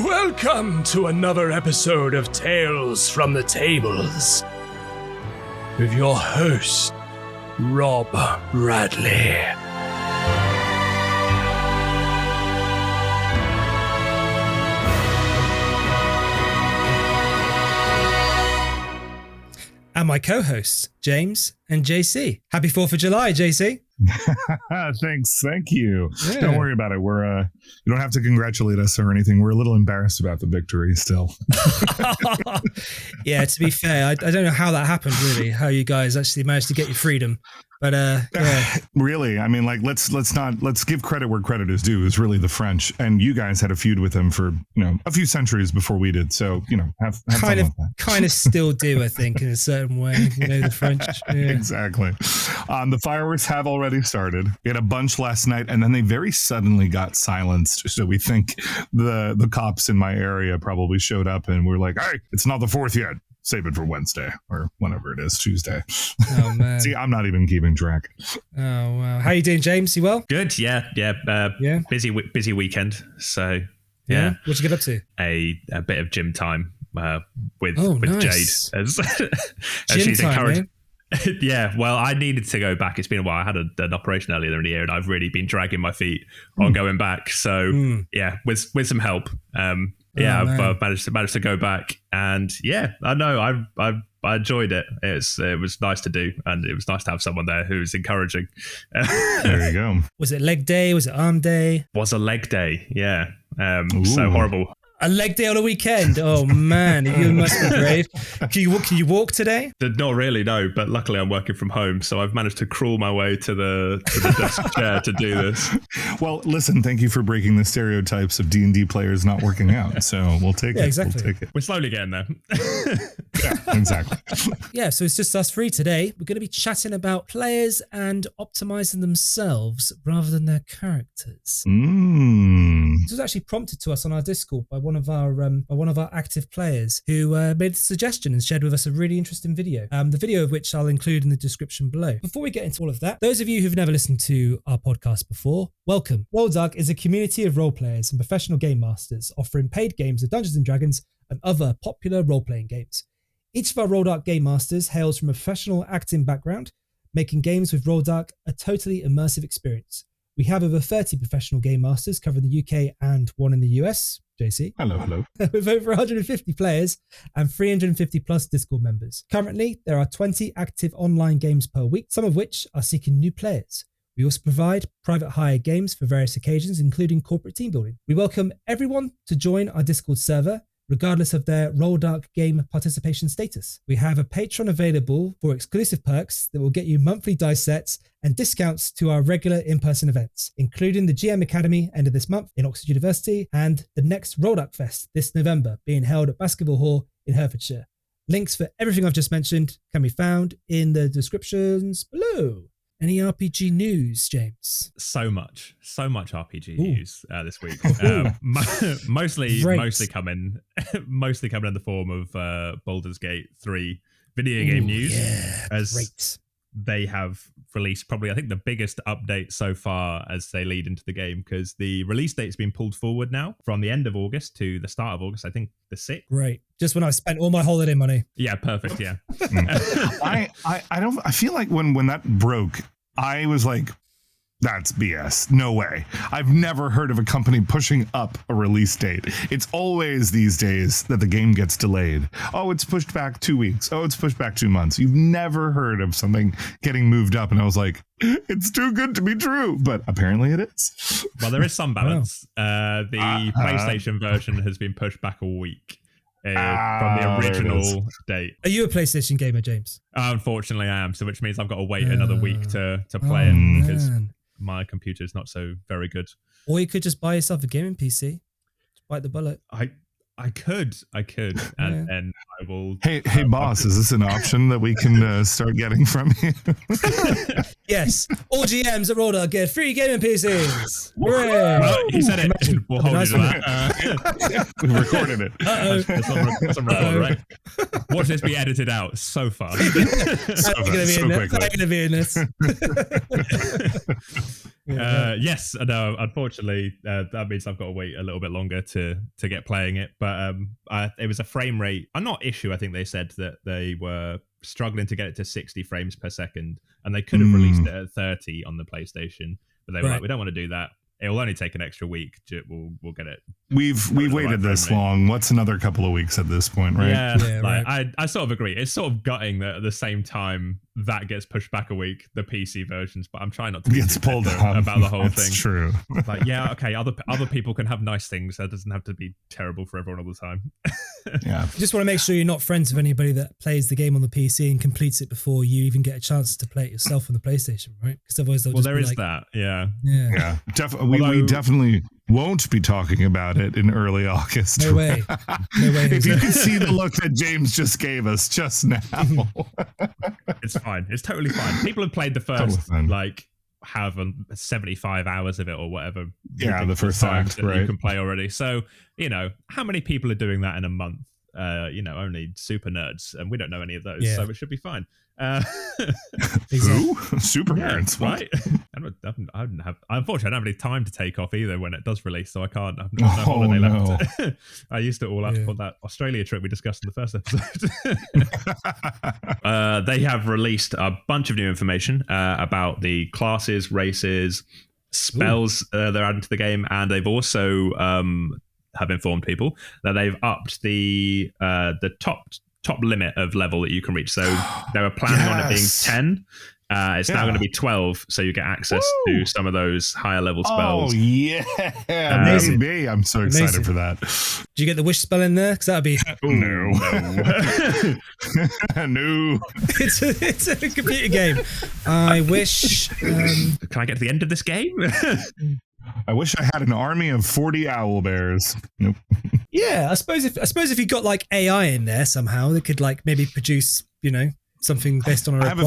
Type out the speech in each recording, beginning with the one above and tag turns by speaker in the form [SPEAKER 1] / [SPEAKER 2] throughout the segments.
[SPEAKER 1] Welcome to another episode of Tales from the Tables with your host, Rob Bradley. And my co-hosts, James and JC. Happy 4th of July, JC.
[SPEAKER 2] Thanks. Thank you. Yeah. Don't worry about it. You don't have to congratulate us or anything. We're a little embarrassed about the victory still.
[SPEAKER 1] Yeah, to be fair, I don't know how that happened, really, how you guys actually managed to get your freedom. But yeah.
[SPEAKER 2] Really, I mean, like, let's give credit where credit is due. It's really the French, and you guys had a feud with them for a few centuries before we did. So have fun with that.
[SPEAKER 1] Kind of still do, I think, in a certain way. The French. Yeah.
[SPEAKER 2] Exactly. The fireworks have already started. We had a bunch last night, and then they very suddenly got silenced. So we think the cops in my area probably showed up, and we're like, "Hey, it's not the 4th yet. Save it for Wednesday or whenever it is, Tuesday."
[SPEAKER 1] Oh man!
[SPEAKER 2] See, I'm not even keeping track.
[SPEAKER 1] Oh wow! How you doing, James? You well?
[SPEAKER 3] Good. Yeah. Busy weekend. So yeah.
[SPEAKER 1] What'd you get up to?
[SPEAKER 3] A bit of gym time with
[SPEAKER 1] nice.
[SPEAKER 3] Jade. As
[SPEAKER 1] gym
[SPEAKER 3] she's
[SPEAKER 1] time,
[SPEAKER 3] encouraged. Yeah. Well, I needed to go back. It's been a while. I had an operation earlier in the year, and I've really been dragging my feet on going back. So yeah, with some help. I've managed to go back, and I know I enjoyed it. It was nice to do, and it was nice to have someone there who was encouraging.
[SPEAKER 2] There you go.
[SPEAKER 1] Was it leg day? Was it arm day?
[SPEAKER 3] Was a leg day? Yeah. So horrible.
[SPEAKER 1] A leg day on a weekend? Oh man, you must be brave. Can you walk today?
[SPEAKER 3] Not really, no. But luckily, I'm working from home, so I've managed to crawl my way to the desk chair to do this.
[SPEAKER 2] Well, listen, thank you for breaking the stereotypes of D&D players not working out. So we'll take it.
[SPEAKER 1] Exactly.
[SPEAKER 2] We'll take it.
[SPEAKER 3] We're slowly getting there.
[SPEAKER 2] Yeah, exactly.
[SPEAKER 1] Yeah, so it's just us three today. We're going to be chatting about players and optimizing themselves rather than their characters. This was actually prompted to us on our Discord by one of our active players who made a suggestion and shared with us a really interesting video. The video of which I'll include in the description below. Before we get into all of that, those of you who've never listened to our podcast before, welcome. Rolldark is a community of role players and professional game masters offering paid games of Dungeons and Dragons and other popular role-playing games. Each of our Rolldark game masters hails from a professional acting background, making games with Rolldark a totally immersive experience. We have over 30 professional game masters covering the UK and one in the US. JC.
[SPEAKER 2] Hello.
[SPEAKER 1] With over 150 players and 350 plus Discord members. Currently, there are 20 active online games per week, some of which are seeking new players. We also provide private hire games for various occasions, including corporate team building. We welcome everyone to join our Discord server, regardless of their Rolldark game participation status. We have a Patreon available for exclusive perks that will get you monthly dice sets and discounts to our regular in-person events, including the GM Academy end of this month in Oxford University and the next Rolldark Fest this November being held at Basketball Hall in Herefordshire. Links for everything I've just mentioned can be found in the descriptions below. Any RPG news, James?
[SPEAKER 3] So much RPG news this week. Mostly coming in the form of Baldurs Gate 3 video game news.
[SPEAKER 1] Yeah, great.
[SPEAKER 3] They have released probably, I think, the biggest update so far as they lead into the game, because the release date's been pulled forward now from the end of August to the start of August. I think the 6th.
[SPEAKER 1] Great. Just when I spent all my holiday money.
[SPEAKER 3] Yeah, perfect. Yeah.
[SPEAKER 2] I feel like when that broke, I was like, that's BS. No way. I've never heard of a company pushing up a release date. It's always these days that the game gets delayed. Oh, it's pushed back 2 weeks. Oh, it's pushed back 2 months. You've never heard of something getting moved up. And I was like, it's too good to be true. But apparently it is.
[SPEAKER 3] Well, there is some balance. The PlayStation version has been pushed back a week. From the original date.
[SPEAKER 1] Are you a PlayStation gamer, James?
[SPEAKER 3] Unfortunately, I am. So, which means I've got to wait another week to play it because my computer is not so very good.
[SPEAKER 1] Or you could just buy yourself a gaming PC. Just bite the bullet.
[SPEAKER 3] I could, and I will.
[SPEAKER 2] Hey, boss, is this an option that we can start getting from you?
[SPEAKER 1] Yes, all GMs at Rolldark get free gaming PCs.
[SPEAKER 3] Well, he said it. We'll hold you to that.
[SPEAKER 2] We recorded it.
[SPEAKER 3] That's on record, right? Watch this be edited out so far.
[SPEAKER 1] That's going to be in this.
[SPEAKER 3] Yes, no. Unfortunately, that means I've got to wait a little bit longer to get playing it. But it was a frame rate, not issue. I think they said that they were struggling to get it to 60 frames per second, and they could have released it at 30 on the PlayStation, but they were like, we don't want to do that. It will only take an extra week. We'll get it.
[SPEAKER 2] We've waited this long. What's another couple of weeks at this point, right?
[SPEAKER 3] Yeah, right. I sort of agree. It's sort of gutting that at the same time that gets pushed back a week, the PC versions, but I'm trying not to be
[SPEAKER 2] gets pulled up
[SPEAKER 3] about the whole thing.
[SPEAKER 2] That's true.
[SPEAKER 3] Like, yeah, okay, other people can have nice things. That doesn't have to be terrible for everyone all the time.
[SPEAKER 2] Yeah.
[SPEAKER 1] You just want to make sure you're not friends with anybody that plays the game on the PC and completes it before you even get a chance to play it yourself on the PlayStation, right? Because otherwise they'll just
[SPEAKER 3] there is
[SPEAKER 1] like,
[SPEAKER 3] that. Yeah.
[SPEAKER 2] We definitely won't be talking about it in early August.
[SPEAKER 1] No way.
[SPEAKER 2] If you could see the look that James just gave us just now.
[SPEAKER 3] It's fine. It's totally fine. People have played the first, have 75 hours of it or whatever.
[SPEAKER 2] Yeah, the first act, right?
[SPEAKER 3] You can play already. So, how many people are doing that in a month? Only super nerds, and we don't know any of those, so it should be fine.
[SPEAKER 2] Who? Super nerds,
[SPEAKER 3] right? Unfortunately, I don't have any time to take off either when it does release, so I can't. I've no holiday left. I used it all up for that Australia trip we discussed in the first episode. They have released a bunch of new information about the classes, races, spells they're adding to the game, and they've also have informed people that they've upped the top limit of level that you can reach. So they were planning on it being 10. It's now going to be 12, so you get access to some of those higher level spells.
[SPEAKER 2] Oh, yeah.
[SPEAKER 1] Amazing.
[SPEAKER 2] Maybe. I'm so excited for that.
[SPEAKER 1] Do you get the wish spell in there? Because that would be...
[SPEAKER 2] No. No.
[SPEAKER 1] It's a computer game. I wish...
[SPEAKER 3] Can I get to the end of this game?
[SPEAKER 2] I wish I had an army of 40 owl bears. Nope.
[SPEAKER 1] Yeah, I suppose if you got like AI in there somehow, they could like maybe produce, something based on a
[SPEAKER 2] I have a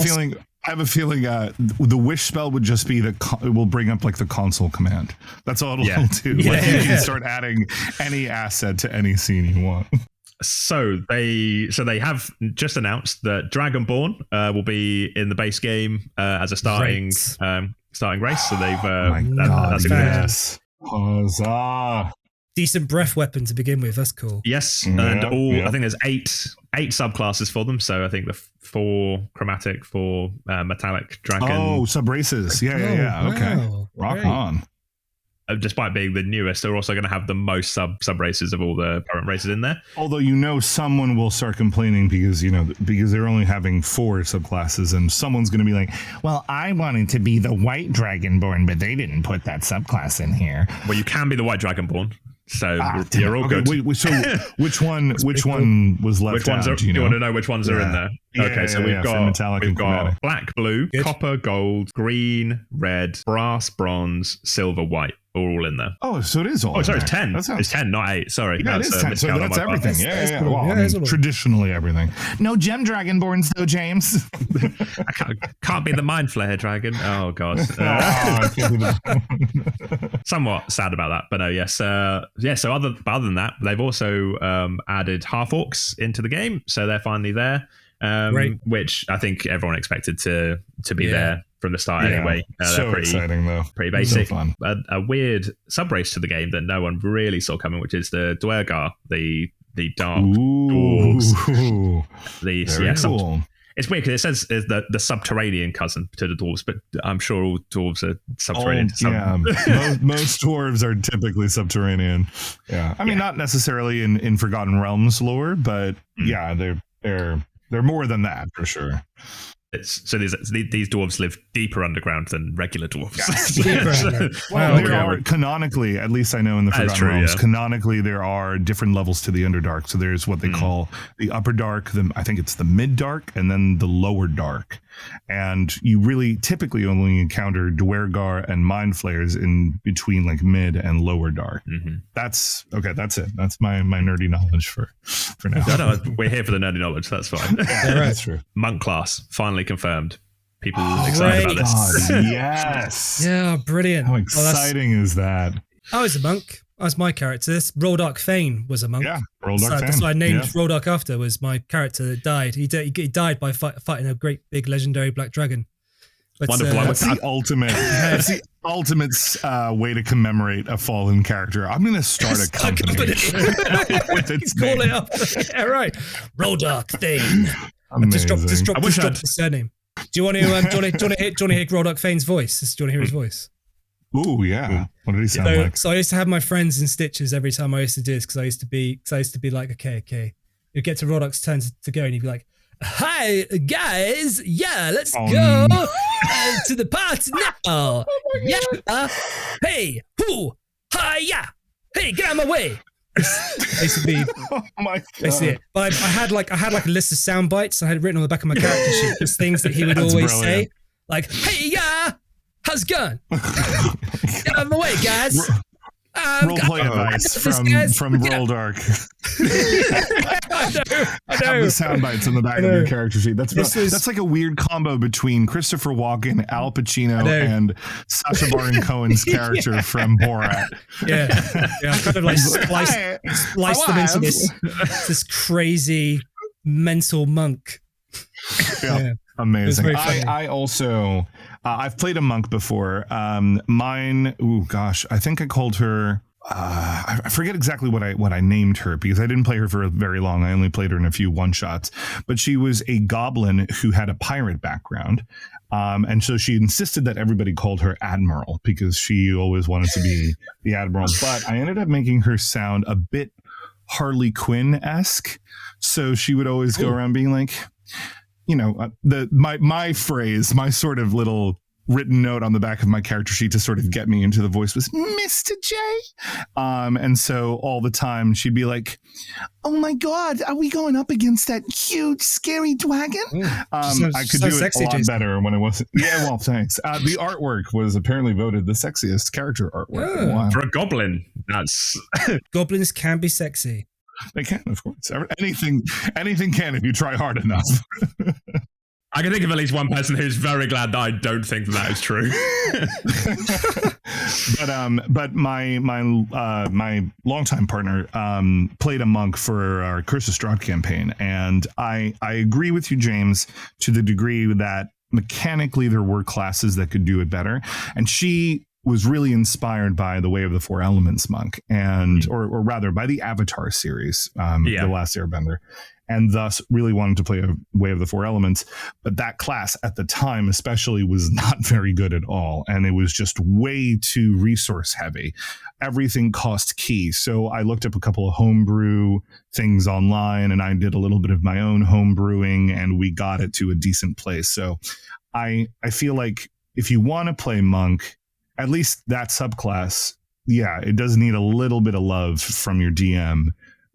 [SPEAKER 2] feeling the wish spell would just be it will bring up like the console command. That's all it'll do.
[SPEAKER 1] Yeah.
[SPEAKER 2] Like you can start adding any asset to any scene you want.
[SPEAKER 3] So they have just announced that Dragonborn will be in the base game as a starting race. So they've that's
[SPEAKER 2] yes. Huzzah.
[SPEAKER 1] Decent breath weapon to begin with. That's cool.
[SPEAKER 3] Yes, and I think there's eight subclasses for them. So I think the 4 chromatic, 4 metallic dragon.
[SPEAKER 2] Oh, sub races. Yeah.
[SPEAKER 1] Wow.
[SPEAKER 2] Okay, rock on.
[SPEAKER 3] Despite being the newest, they're also going to have the most sub races of all the current races in there.
[SPEAKER 2] Although someone will start complaining because they're only having 4 subclasses, and someone's going to be like, "Well, I wanted to be the white dragonborn, but they didn't put that subclass in here."
[SPEAKER 3] Well, you can be the white dragonborn. So you're all good.
[SPEAKER 2] So which one was left out?
[SPEAKER 3] Do you want to know which ones are in there? We've got black, blue, copper, gold, green, red, brass, bronze, silver, white. All in there.
[SPEAKER 2] Oh, so it is all.
[SPEAKER 3] Oh, sorry, it's 10. It's 10, not 8. Sorry.
[SPEAKER 2] Yeah, it is 10. So that's everything. Yeah. Well, traditionally everything. No gem dragonborns though, James.
[SPEAKER 3] I can't be the mind flayer dragon. Oh god. Somewhat sad about that, but no. Yes. So other than that, they've also added half orcs into the game, so they're finally there. Which I think everyone expected to be there from the start anyway.
[SPEAKER 2] So pretty exciting though.
[SPEAKER 3] Pretty basic.
[SPEAKER 2] So fun.
[SPEAKER 3] A weird sub-race to the game that no one really saw coming, which is the Dwergar, the dark dwarves.
[SPEAKER 2] Cool.
[SPEAKER 3] It's weird because it says the subterranean cousin to the dwarves, but I'm sure all dwarves are subterranean.
[SPEAKER 2] Most dwarves are typically subterranean. Yeah, I mean not necessarily in Forgotten Realms lore, but they're more than that for sure.
[SPEAKER 3] So these dwarves live deeper underground than regular dwarves.
[SPEAKER 2] There are canonically, at least I know in the Forgotten Realms, canonically there are different levels to the Underdark. So there's what they call the Upper Dark, I think it's the Mid Dark, and then the Lower Dark. And you really typically only encounter Dwergar and Mind Flayers in between like Mid and Lower Dark. Mm-hmm. That's it. That's my nerdy knowledge for now.
[SPEAKER 3] No, we're here for the nerdy knowledge. That's fine.
[SPEAKER 2] That's true.
[SPEAKER 3] Monk class finally confirmed. People excited about this.
[SPEAKER 2] Yes.
[SPEAKER 1] Yeah, brilliant.
[SPEAKER 2] How exciting is that?
[SPEAKER 1] I was a monk. That's my character. This Rolldark Fane was a monk.
[SPEAKER 2] Yeah, Rolldark Fane.
[SPEAKER 1] That's what I named Rolldark after, was my character that died. He died by fighting a great big legendary black dragon. But,
[SPEAKER 3] Wonderful.
[SPEAKER 2] That's the ultimate. That's the ultimate way to commemorate a fallen character. I'm going to start a company. With its
[SPEAKER 1] Call
[SPEAKER 2] name.
[SPEAKER 1] it up. Yeah, right. Rolldark Thane. Just drop the surname. Do you want to hear Rolldark Thane's voice? Do you want to hear his voice?
[SPEAKER 2] Ooh, yeah. What did he sound like?
[SPEAKER 1] So I used to have my friends in stitches every time I used to do this because I used to be like, okay. You'd get to Rolldark's turn to go and he'd be like, hi guys, yeah, let's go to the party now. Hey, who? Hi, yeah. Hey, get out of my way. Basically,
[SPEAKER 2] Oh my God.
[SPEAKER 1] basically it. But I had like a list of sound bites I had written on the back of my character sheet, just things that he would always say, like, hey, yeah, how's it going? Get out of my way, guys.
[SPEAKER 2] Roleplay advice from Rolldark. I know. Have the sound bites on the back of your character sheet. That's like a weird combo between Christopher Walken, Al Pacino, and Sacha Baron Cohen's character from Borat.
[SPEAKER 1] Yeah, I kind of like spliced them into this crazy mental monk.
[SPEAKER 2] Yeah. Amazing. I also I've played a monk before. Mine. Oh gosh, I think I called her. I forget exactly what I named her because I didn't play her for very long. I only played her in a few one shots. But she was a goblin who had a pirate background, and so she insisted that everybody called her Admiral because she always wanted to be the Admiral. But I ended up making her sound a bit Harley Quinn-esque. So she would always go around being like, you know, my phrase, my sort of little written note on the back of my character sheet to sort of get me into the voice was Mr. J. And so all the time she'd be like, oh my God, are we going up against that huge, scary dragon? I could do it a lot better when it wasn't. Yeah, well, thanks. The artwork was apparently voted the sexiest character artwork. Wow.
[SPEAKER 3] For a goblin, that's...
[SPEAKER 1] Goblins can be sexy.
[SPEAKER 2] They can, of course. Anything can if you try hard enough.
[SPEAKER 3] I can think of at least one person who's very glad that I don't think that is true.
[SPEAKER 2] But my longtime partner played a monk for our Curse of Strahd campaign, and I agree with you, James, to the degree that mechanically there were classes that could do it better, and she was really inspired by the Way of the Four Elements monk, and or rather by the Avatar series, The Last Airbender, and thus really wanted to play a Way of the Four Elements. But that class at the time especially was not very good at all, and it was just way too resource heavy. Everything cost key. So I looked up a couple of homebrew things online, and I did a little bit of my own homebrewing, and we got it to a decent place. So I feel like if you want to play monk, at least that subclass, yeah, it does need a little bit of love from your DM.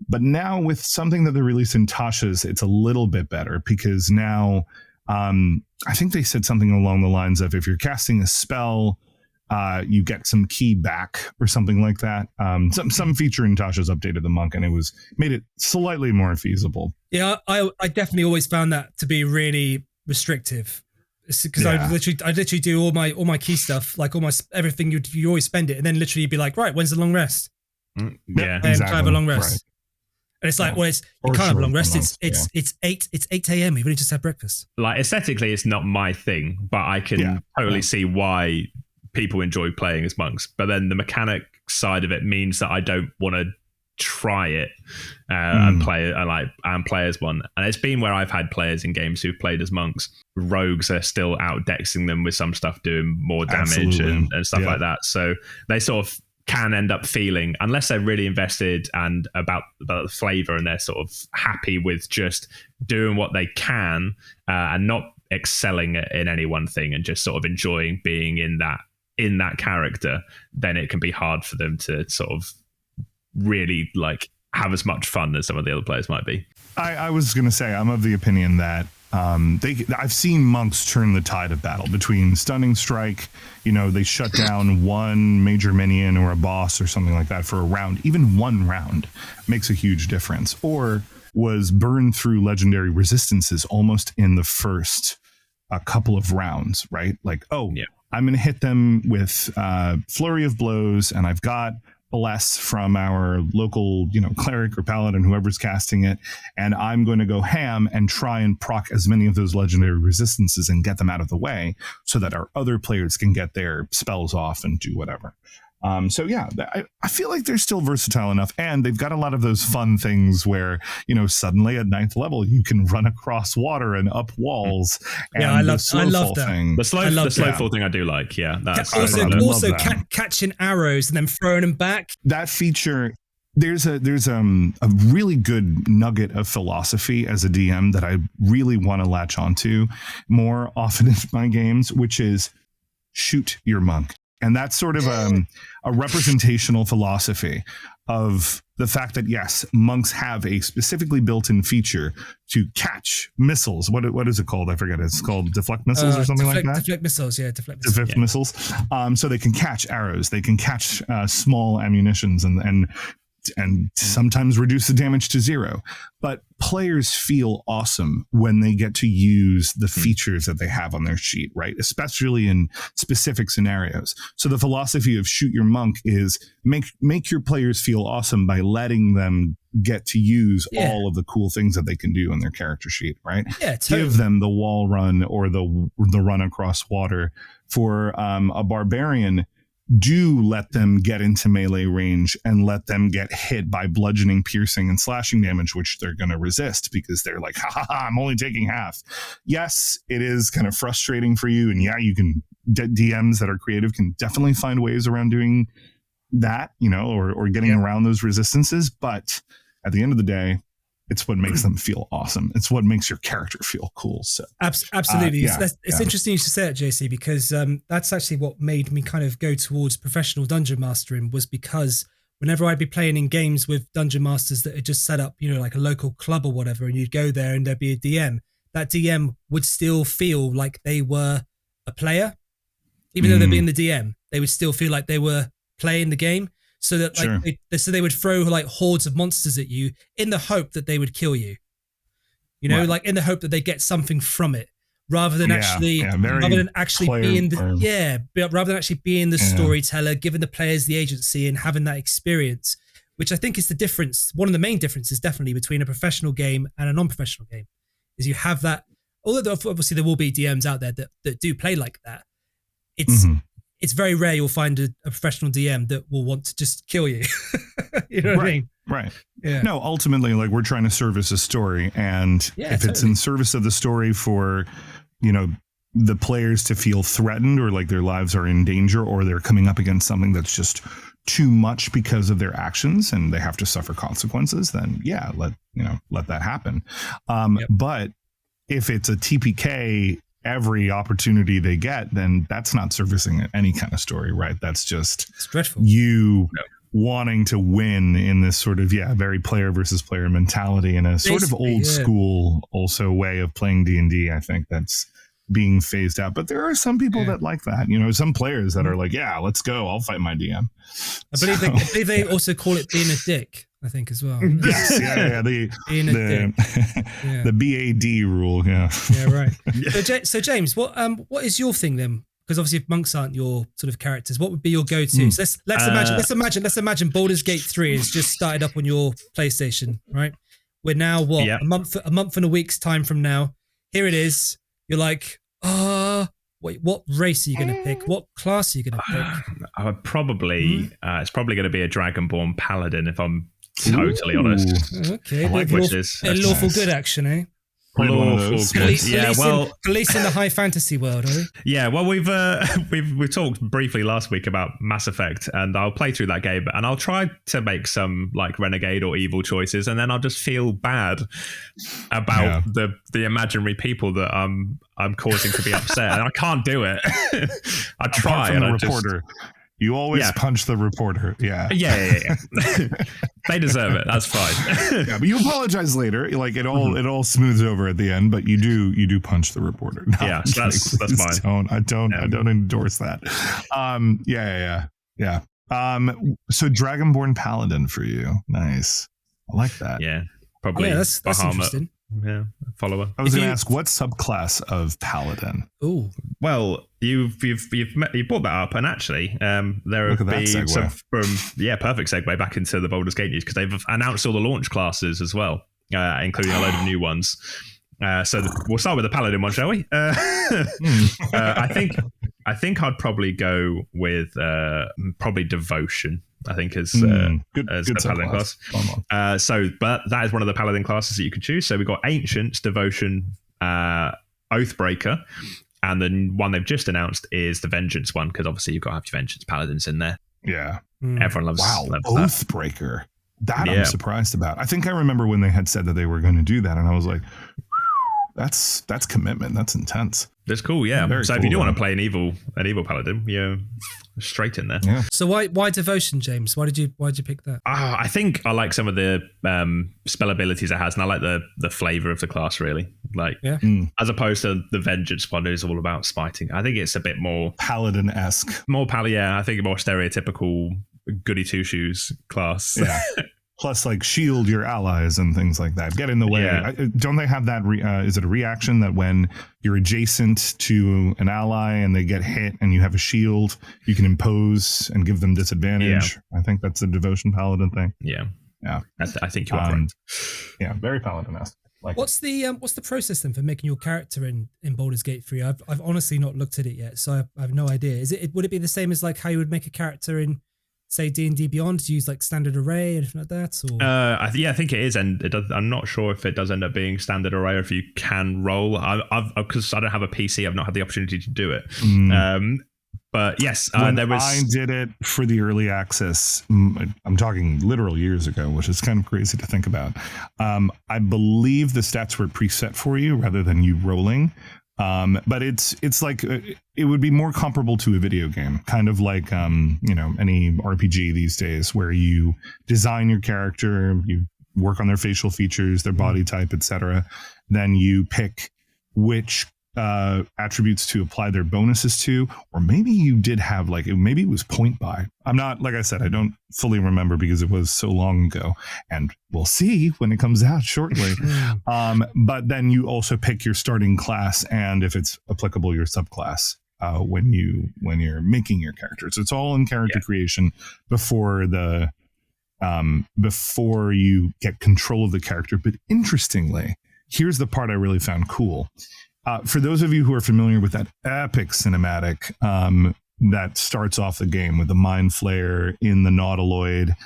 [SPEAKER 2] But now with something that they released in Tasha's, it's a little bit better because now I think they said something along the lines of if you're casting a spell, you get some key back or something like that. Some feature in Tasha's updated the monk, and it made it slightly more feasible.
[SPEAKER 1] Yeah, I definitely always found that to be really restrictive. Because I literally do all my key stuff, like everything you always spend it, and then literally you'd be like, right, when's the long rest?
[SPEAKER 3] Yeah,
[SPEAKER 1] and exactly. Can I have a long rest? Right. And it's like, well, you can't have a long rest. It's 8 a.m. You've only just had breakfast.
[SPEAKER 3] Like aesthetically, it's not my thing, but I can totally see why people enjoy playing as monks. But then the mechanic side of it means that I don't want to try it and play as one. And it's been where I've had players in games who've played as monks. Rogues are still outdexing them with some stuff doing more damage and stuff like that. So they sort of can end up feeling, unless they're really invested and about the flavor and they're sort of happy with just doing what they can and not excelling in any one thing and just sort of enjoying being in that character, then it can be hard for them to sort of really like have as much fun as some of the other players might be.
[SPEAKER 2] I was going to say, I'm of the opinion that I've seen monks turn the tide of battle between stunning strike. You know, they shut down one major minion or a boss or something like that for a round. Even one round makes a huge difference. Or was burned through legendary resistances almost in the first couple of rounds, right? Like, I'm going to hit them with flurry of blows, and I've got bless from our local, cleric or paladin, whoever's casting it, and I'm going to go ham and try and proc as many of those legendary resistances and get them out of the way so that our other players can get their spells off and do whatever. So yeah, I feel like they're still versatile enough, and they've got a lot of those fun things where, suddenly at 9th level you can run across water and up walls. And
[SPEAKER 1] I love that.
[SPEAKER 2] Thing.
[SPEAKER 3] The slow fall thing I do like. Yeah, that's
[SPEAKER 1] also catching arrows and then throwing them back.
[SPEAKER 2] That feature. There's a really good nugget of philosophy as a DM that I really want to latch onto more often in my games, which is shoot your monk. And that's sort of a representational philosophy of the fact that, yes, monks have a specifically built-in feature to catch missiles. What is it called? I forget. It's called deflect missiles or something like that?
[SPEAKER 1] Deflect missiles, yeah. Deflect
[SPEAKER 2] missiles. So they can catch arrows. They can catch small ammunitions and sometimes reduce the damage to 0. But players feel awesome when they get to use the features that they have on their sheet, right? Especially in specific scenarios. So the philosophy of shoot your monk is make your players feel awesome by letting them get to use all of the cool things that they can do on their character sheet, right?
[SPEAKER 1] Yeah, totally.
[SPEAKER 2] Give them the wall run or the run across water. For a barbarian, do let them get into melee range and let them get hit by bludgeoning, piercing, and slashing damage, which they're going to resist because they're like, I'm only taking half. Yes, it is kind of frustrating for you. And yeah, you can, DMs that are creative can definitely find ways around doing that, or getting around those resistances. But at the end of the day, it's what makes them feel awesome. It's what makes your character feel cool. So
[SPEAKER 1] absolutely. It's interesting you should say that, JC, because that's actually what made me kind of go towards professional dungeon mastering, was because whenever I'd be playing in games with dungeon masters that had just set up, like a local club or whatever, and you'd go there and there'd be a DM, that DM would still feel like they were a player. Even though they'd be in the DM, they would still feel like they were playing the game. So that they would throw like hordes of monsters at you in the hope that they would kill you, like in the hope that they get something from it, rather than actually being the storyteller, giving the players the agency and having that experience, which I think is the difference. One of the main differences definitely between a professional game and a non-professional game is you have that. Although obviously there will be DMs out there that do play like that, it's very rare you'll find a professional DM that will want to just kill you. You know what I mean?
[SPEAKER 2] Right.
[SPEAKER 1] Yeah.
[SPEAKER 2] No, ultimately, like, we're trying to service a story. And if it's in service of the story for, the players to feel threatened or like their lives are in danger, or they're coming up against something that's just too much because of their actions and they have to suffer consequences, then let that happen. But if it's a TPK, every opportunity they get, then that's not servicing any kind of story, right? That's just you wanting to win in this sort of very player versus player mentality, and a sort of old school also way of playing D&D. I think that's being phased out, but there are some people that like that. Some players that are like, let's go, I'll fight my DM.
[SPEAKER 1] I believe they also call it being a dick, I think, as well.
[SPEAKER 2] Yes, the BAD rule, yeah,
[SPEAKER 1] right. So James, what is your thing then? Because obviously, if monks aren't your sort of characters, what would be your go-to? So let's imagine Baldurs Gate 3 has just started up on your PlayStation, right? We're now a month and a week's time from now. Here it is. You're like, wait, what race are you going to pick? What class are you going to pick?
[SPEAKER 3] I would probably, it's probably going to be a Dragonborn Paladin, if I'm totally honest.
[SPEAKER 1] Okay, lawful good action, eh? Policing the high fantasy world, are we?
[SPEAKER 3] Yeah, well, we've talked briefly last week about Mass Effect, and I'll play through that game, and I'll try to make some like renegade or evil choices, and then I'll just feel bad about the imaginary people that I'm causing to be upset, and I can't do it. I try,
[SPEAKER 2] and the reporter. You always punch the reporter. Yeah.
[SPEAKER 3] They deserve it. That's fine.
[SPEAKER 2] But you apologize later. Like it all smooths over at the end, but you do punch the reporter. No,
[SPEAKER 3] that's fine.
[SPEAKER 2] I don't endorse that. So Dragonborn Paladin for you. Nice. I like that.
[SPEAKER 3] Yeah. Probably
[SPEAKER 1] that's interesting.
[SPEAKER 3] follower.
[SPEAKER 2] I was going to ask, what subclass of paladin?
[SPEAKER 1] Ooh,
[SPEAKER 3] well, you've brought that up, and actually, there have been some perfect segue back into the Baldurs Gate news, because they've announced all the launch classes as well, including a load of new ones. So we'll start with the paladin one, shall we? I think I'd probably go with probably devotion. I think as a paladin class. But that is one of the paladin classes that you can choose. So we've got Ancients, Devotion, Oathbreaker, and the one they've just announced is the Vengeance one, because obviously you've got to have your Vengeance paladins in there.
[SPEAKER 2] Yeah,
[SPEAKER 3] everyone loves
[SPEAKER 2] Oathbreaker. That I'm surprised about. I think I remember when they had said that they were going to do that, and I was like, that's commitment. That's intense.
[SPEAKER 3] That's cool. Yeah.
[SPEAKER 2] Very
[SPEAKER 3] so
[SPEAKER 2] cool,
[SPEAKER 3] if you do want to play an evil paladin, you're straight in there.
[SPEAKER 2] Yeah.
[SPEAKER 1] So why Devotion, James? Why did you pick that?
[SPEAKER 3] I think I like some of the spell abilities it has, and I like the flavor of the class, really. Like, as opposed to the Vengeance one, who's all about spiting. I think it's a bit more
[SPEAKER 2] paladin-esque.
[SPEAKER 3] I think a more stereotypical goody two shoes class.
[SPEAKER 2] Yeah. Plus, like, shield your allies and things like that. Get in the way. Yeah. Don't they have that? Is it a reaction that when you're adjacent to an ally and they get hit and you have a shield, you can impose and give them disadvantage? Yeah. I think that's the Devotion Paladin thing.
[SPEAKER 3] Yeah.
[SPEAKER 2] Yeah.
[SPEAKER 3] I think you're correct.
[SPEAKER 2] Yeah, very Paladin-esque. Like,
[SPEAKER 1] what's the process then for making your character in Baldur's Gate 3? I've honestly not looked at it yet, so I have no idea. Would it be the same as like how you would make a character in, say, D&D Beyond? Do you use like standard array or anything like that? Or?
[SPEAKER 3] I think it is, and it does, I'm not sure if it does end up being standard array or if you can roll. Because I don't have a PC, I've not had the opportunity to do it. But yes,
[SPEAKER 2] I did it for the early access. I'm talking literal years ago, which is kind of crazy to think about. I believe the stats were preset for you rather than you rolling. But it's like it would be more comparable to a video game, kind of like any RPG these days, where you design your character, you work on their facial features, their body type, etc. Then you pick which attributes to apply their bonuses to, or maybe you did have maybe it was point buy. I'm not, like I said, I don't fully remember because it was so long ago, and we'll see when it comes out shortly. But then you also pick your starting class, and if it's applicable, your subclass when you're making your character. So it's all in character creation before before you get control of the character. But interestingly, here's the part I really found cool. For those of you who are familiar with that epic cinematic that starts off the game with the Mind Flayer in the Nautiloid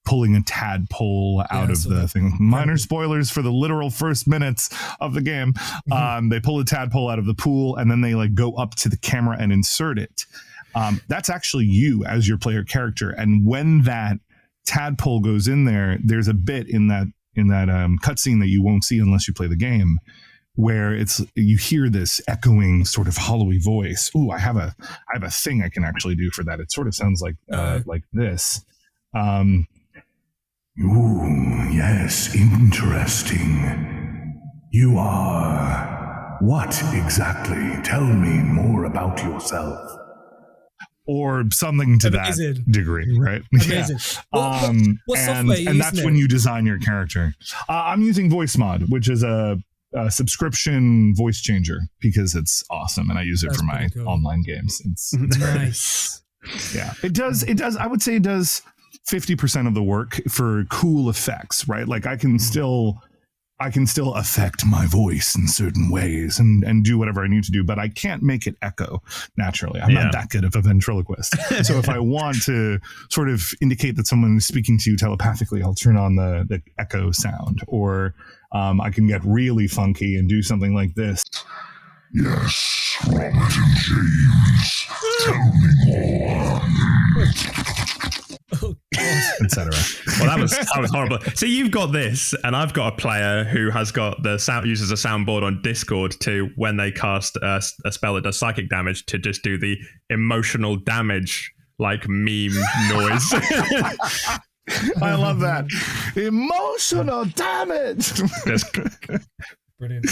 [SPEAKER 2] pulling a tadpole out of the thing. Minor spoilers for the literal first minutes of the game. They pull a tadpole out of the pool, and then they go up to the camera and insert it. That's actually you as your player character. And when that tadpole goes in there, there's a bit in that cutscene that you won't see unless you play the game, where you hear this echoing sort of hollowy voice. Ooh, I have a thing I can actually do for that. It sort of sounds like this.
[SPEAKER 4] Ooh, yes, interesting. You are what exactly? Tell me more about yourself.
[SPEAKER 2] Or something to that degree, right?
[SPEAKER 1] Amazing.
[SPEAKER 2] Yeah.
[SPEAKER 1] What software are you
[SPEAKER 2] and that's when you design your character. I'm using VoiceMod, which is a subscription voice changer, because it's awesome, and I use it for my online games. It's
[SPEAKER 1] nice.
[SPEAKER 2] Yeah, it does. I would say it does 50% of the work for cool effects, right? Like I can still affect my voice in certain ways and do whatever I need to do, but I can't make it echo naturally. I'm not that good of a ventriloquist. So if I want to sort of indicate that someone is speaking to you telepathically, I'll turn on the echo sound, or I can get really funky and do something like this.
[SPEAKER 4] Yes, Robert and James, tell me more.
[SPEAKER 2] Etc.
[SPEAKER 3] Well, that was horrible. So you've got this, and I've got a player who has got the sound, uses a soundboard on Discord to, when they cast a spell that does psychic damage, to just do the emotional damage meme noise.
[SPEAKER 2] I love that. Emotional damage.
[SPEAKER 1] Brilliant.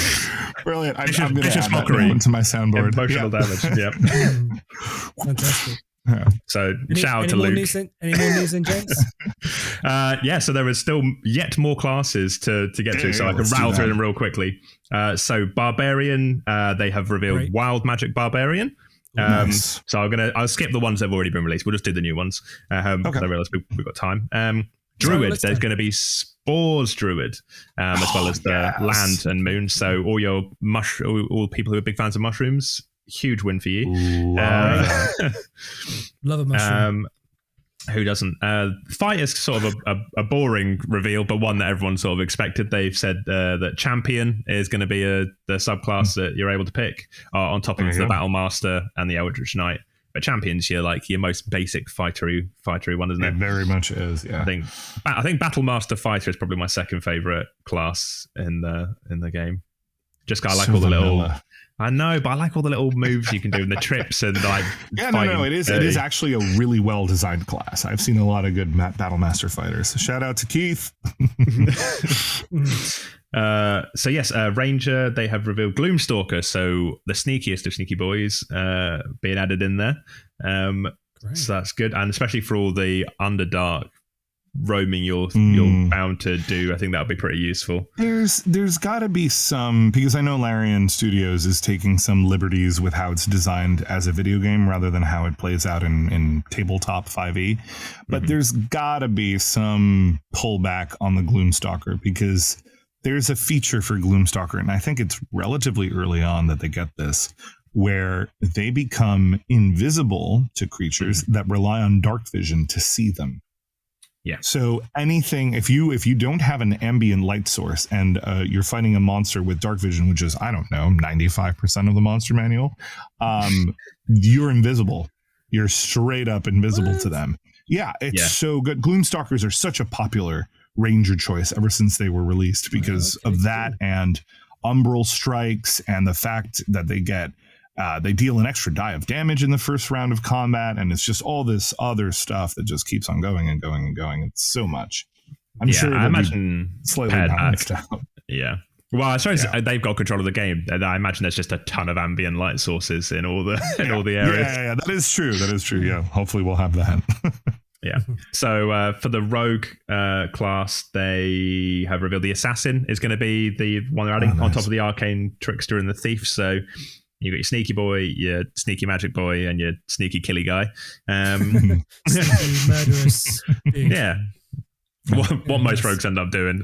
[SPEAKER 2] Brilliant. I'm going to add
[SPEAKER 3] mockery
[SPEAKER 2] that to my soundboard.
[SPEAKER 3] Emotional damage. Yep.
[SPEAKER 1] Fantastic.
[SPEAKER 2] Yeah.
[SPEAKER 3] So shout out to Luke.
[SPEAKER 1] Any more news in, James?
[SPEAKER 3] So there is still yet more classes to get to, so I can rattle through them real quickly. So Barbarian, they have revealed Wild Magic Barbarian.
[SPEAKER 2] Nice.
[SPEAKER 3] So I'll skip the ones that have already been released. We'll just do the new ones. Because I realised we've got time. Druid, there's going to be Spores Druid, as well as the Land and Moon. So all your all people who are big fans of mushrooms, huge win for you.
[SPEAKER 1] Love a mushroom.
[SPEAKER 3] Who doesn't? Fight is sort of a boring reveal, but one that everyone sort of expected. They've said that Champion is going to be the subclass that you're able to pick on top of the Battle Master and the Eldritch Knight. But Champion's your most basic fightery one, isn't it?
[SPEAKER 2] It very much is. Yeah.
[SPEAKER 3] I think Battle Master Fighter is probably my second favorite class in the game. Just I like all the little. I know, but I like all the little moves you can do and the trips and like.
[SPEAKER 2] Yeah, no, it is actually a really well designed class. I've seen a lot of good Battle Master fighters. So shout out to Keith.
[SPEAKER 3] Ranger, they have revealed Gloomstalker, so the sneakiest of sneaky boys being added in there. So that's good, and especially for all the Underdark roaming you're bound to do. I think that would be pretty useful.
[SPEAKER 2] There's got to be some, because I know Larian Studios is taking some liberties with how it's designed as a video game rather than how it plays out in tabletop 5e. But there's got to be some pullback on the Gloomstalker, because there's a feature for Gloomstalker, and I think it's relatively early on that they get this, where they become invisible to creatures that rely on dark vision to see them.
[SPEAKER 3] Yeah.
[SPEAKER 2] So anything, if you don't have an ambient light source and you're fighting a monster with dark vision, which is, I don't know, 95% of the monster manual, you're invisible. You're straight up invisible to them. Yeah, it's so good. Gloomstalkers are such a popular Ranger choice ever since they were released because of that and Umbral Strikes and the fact that they get they deal an extra die of damage in the first round of combat, and it's just all this other stuff that just keeps on going and going and going. It's so much. I'm sure
[SPEAKER 3] I imagine
[SPEAKER 2] slightly balanced out.
[SPEAKER 3] Yeah. Well, I suppose they've got control of the game. I imagine there's just a ton of ambient light sources in all the all the areas.
[SPEAKER 2] Yeah, that is true. Yeah, hopefully we'll have that.
[SPEAKER 3] Yeah. So for the rogue class, they have revealed the assassin is going to be the one they're adding on top of the arcane trickster and the thief. So you got your sneaky boy, your sneaky magic boy, and your sneaky killy guy.
[SPEAKER 1] Sneaky murderous.
[SPEAKER 3] Yeah. What most rogues end up doing.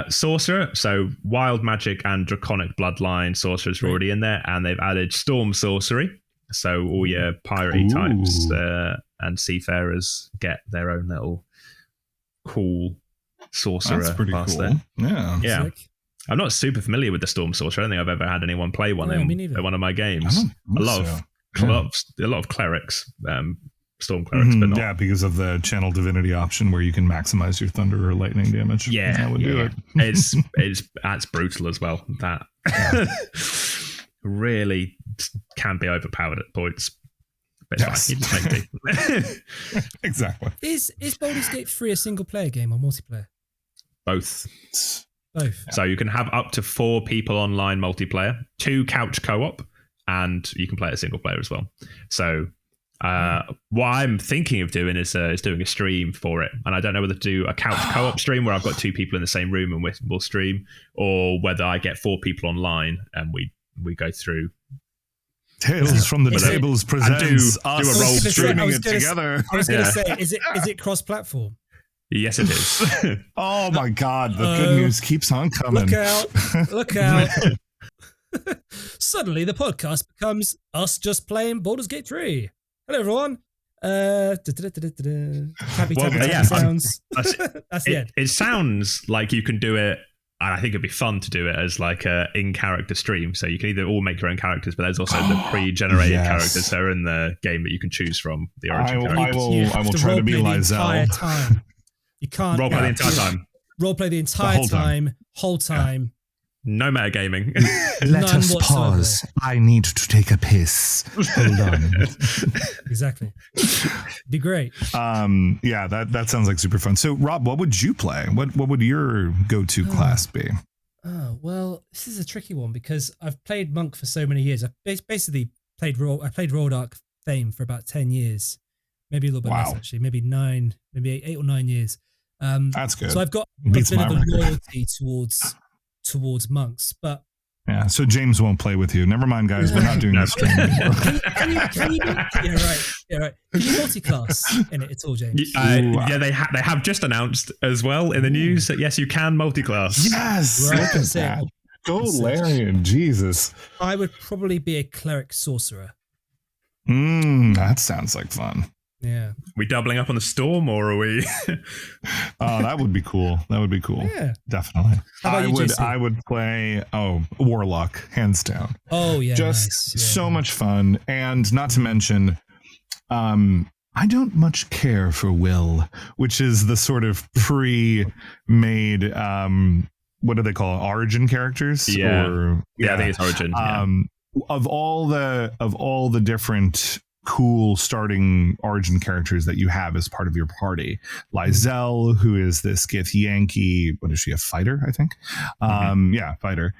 [SPEAKER 3] Sorcerer, so wild magic and draconic bloodline sorcerers are already in there, and they've added storm sorcery. So all your piratey types and seafarers get their own little cool sorcerer.
[SPEAKER 2] That's pretty
[SPEAKER 3] class
[SPEAKER 2] cool.
[SPEAKER 3] There. Yeah.
[SPEAKER 1] Sick.
[SPEAKER 3] I'm not super familiar with the storm sorcerer. I don't think I've ever had anyone play one in one of my games. A lot of clerics, storm clerics, but not.
[SPEAKER 2] Yeah, because of the channel divinity option where you can maximize your thunder or lightning damage.
[SPEAKER 3] Yeah,
[SPEAKER 2] that would do it.
[SPEAKER 3] That's brutal as well. That really can be overpowered at points. But it's fine. You just make do.
[SPEAKER 2] Exactly.
[SPEAKER 1] Is Baldur's Gate 3 a single player game or multiplayer?
[SPEAKER 3] Both.
[SPEAKER 1] Both.
[SPEAKER 3] So you can have up to 4 people online multiplayer, 2 couch co-op, and you can play it a single player as well. So what I'm thinking of doing is doing a stream for it. And I don't know whether to do a couch co-op stream where I've got 2 people in the same room and we'll stream, or whether I get 4 people online and we go through.
[SPEAKER 2] Tales from the Tables presents us
[SPEAKER 3] do a roll
[SPEAKER 2] streaming it together.
[SPEAKER 1] I was going to say, is it cross-platform?
[SPEAKER 3] Yes, it is.
[SPEAKER 2] Oh my God, the good news keeps on coming.
[SPEAKER 1] Look out. Suddenly the podcast becomes us just playing Baldur's Gate 3. Hello, everyone. Tappy sounds. That's the end.
[SPEAKER 3] It sounds like you can do it, and I think it'd be fun to do it as like a in-character stream. So you can either all make your own characters, but there's also the pre-generated characters that are in the game that you can choose from. The origin characters.
[SPEAKER 2] I will try to be Lizelle.
[SPEAKER 1] You can't
[SPEAKER 3] roleplay the entire time.
[SPEAKER 1] Roleplay the entire time, whole time.
[SPEAKER 3] No metagaming.
[SPEAKER 2] Let us pause. I need to take a piss. Hold on.
[SPEAKER 1] Exactly. Be great.
[SPEAKER 2] That sounds like super fun. So Rob, what would you play? What would your go-to class be?
[SPEAKER 1] Oh, well, this is a tricky one because I've played Monk for so many years. I basically played Rolldark fame for about 10 years, maybe a little bit less actually, maybe 8 or 9 years.
[SPEAKER 2] That's good.
[SPEAKER 1] So I've got a bit of a loyalty towards monks, but
[SPEAKER 2] yeah. So James won't play with you. Never mind, guys. We're not doing this stream anymore.
[SPEAKER 1] Can you yeah, right. Can you multi-class in it at all, James?
[SPEAKER 3] Yeah, they have just announced as well in the news that yes, you can multi-class.
[SPEAKER 2] Yes,
[SPEAKER 1] right.
[SPEAKER 2] Look at that. Go Larian, Jesus.
[SPEAKER 1] I would probably be a cleric sorcerer.
[SPEAKER 2] That sounds like fun.
[SPEAKER 1] Yeah.
[SPEAKER 3] We doubling up on the storm, or are we?
[SPEAKER 2] Oh, that would be cool.
[SPEAKER 1] Yeah.
[SPEAKER 2] Definitely.
[SPEAKER 1] How about you, JC?
[SPEAKER 2] I would play Warlock, hands down.
[SPEAKER 1] Oh yeah.
[SPEAKER 2] Just so much fun. And not to mention, I don't much care for Will, which is the sort of pre-made what do they call it? Origin characters?
[SPEAKER 3] Yeah. I think it's Origin.
[SPEAKER 2] Of all the different cool starting Origin characters that you have as part of your party, Lizelle, who is this Githyanki, what is she, a fighter, I think? Yeah, fighter.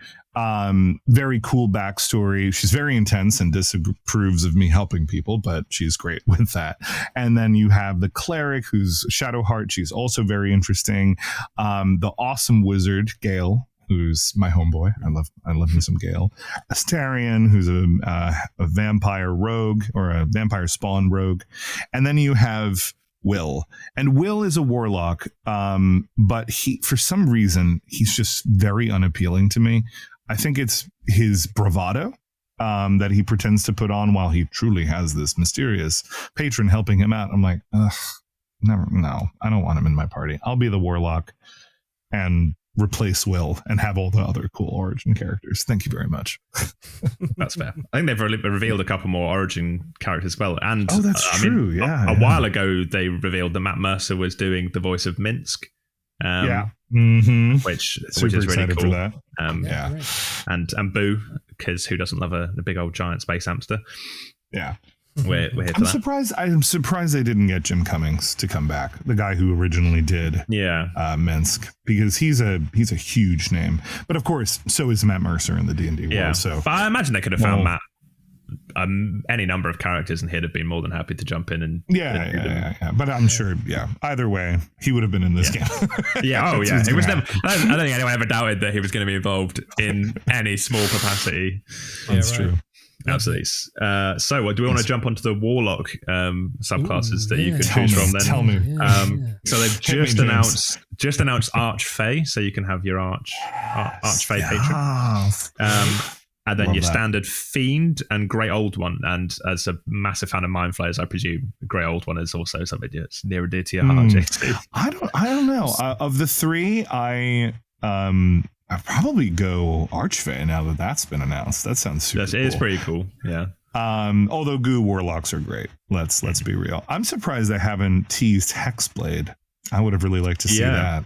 [SPEAKER 2] Very cool backstory. She's very intense and disapproves of me helping people, but she's great with that. And then you have the cleric, who's Shadowheart. She's also very interesting. The awesome wizard, Gale, who's my homeboy. I love me some Gale. Astarion, who's a vampire rogue, or a vampire spawn rogue. And then you have Will. And Will is a warlock, but for some reason, he's just very unappealing to me. I think it's his bravado that he pretends to put on while he truly has this mysterious patron helping him out. I'm like, no, I don't want him in my party. I'll be the warlock and replace Will and have all the other cool Origin characters. Thank you very much.
[SPEAKER 3] That's fair. I think they've revealed a couple more Origin characters as well. And
[SPEAKER 2] that's true.
[SPEAKER 3] A while ago, they revealed that Matt Mercer was doing the voice of Minsk. Which is really cool.
[SPEAKER 2] For that.
[SPEAKER 3] And Boo, because who doesn't love a big old giant space hamster?
[SPEAKER 2] Yeah.
[SPEAKER 3] We're here for that.
[SPEAKER 2] I'm surprised they didn't get Jim Cummings to come back, the guy who originally did Minsk, because he's a huge name. But of course, so is Matt Mercer in the D&D world. So,
[SPEAKER 3] but I imagine they could have found Matt any number of characters, and he'd have been more than happy to jump in and
[SPEAKER 2] But I'm sure, either way, he would have been in this game.
[SPEAKER 3] It was never. I don't think anyone ever doubted that he was going to be involved in any small capacity.
[SPEAKER 2] That's true.
[SPEAKER 3] Absolutely. So, do we want to jump onto the Warlock subclasses that you could choose from? Then
[SPEAKER 2] tell me.
[SPEAKER 3] So they've just announced Archfey, so you can have your Archfey patron. And then your standard Fiend and Grey Old One. And as a massive fan of Mind Flayers, I presume Grey Old One is also something that's near and dear to your heart, JT.
[SPEAKER 2] I don't know. Of the three, I'd probably go Archfey now that that's been announced. That sounds super cool.
[SPEAKER 3] It is pretty cool, yeah.
[SPEAKER 2] Although Goo Warlocks are great. Let's be real. I'm surprised they haven't teased Hexblade. I would have really liked to see that.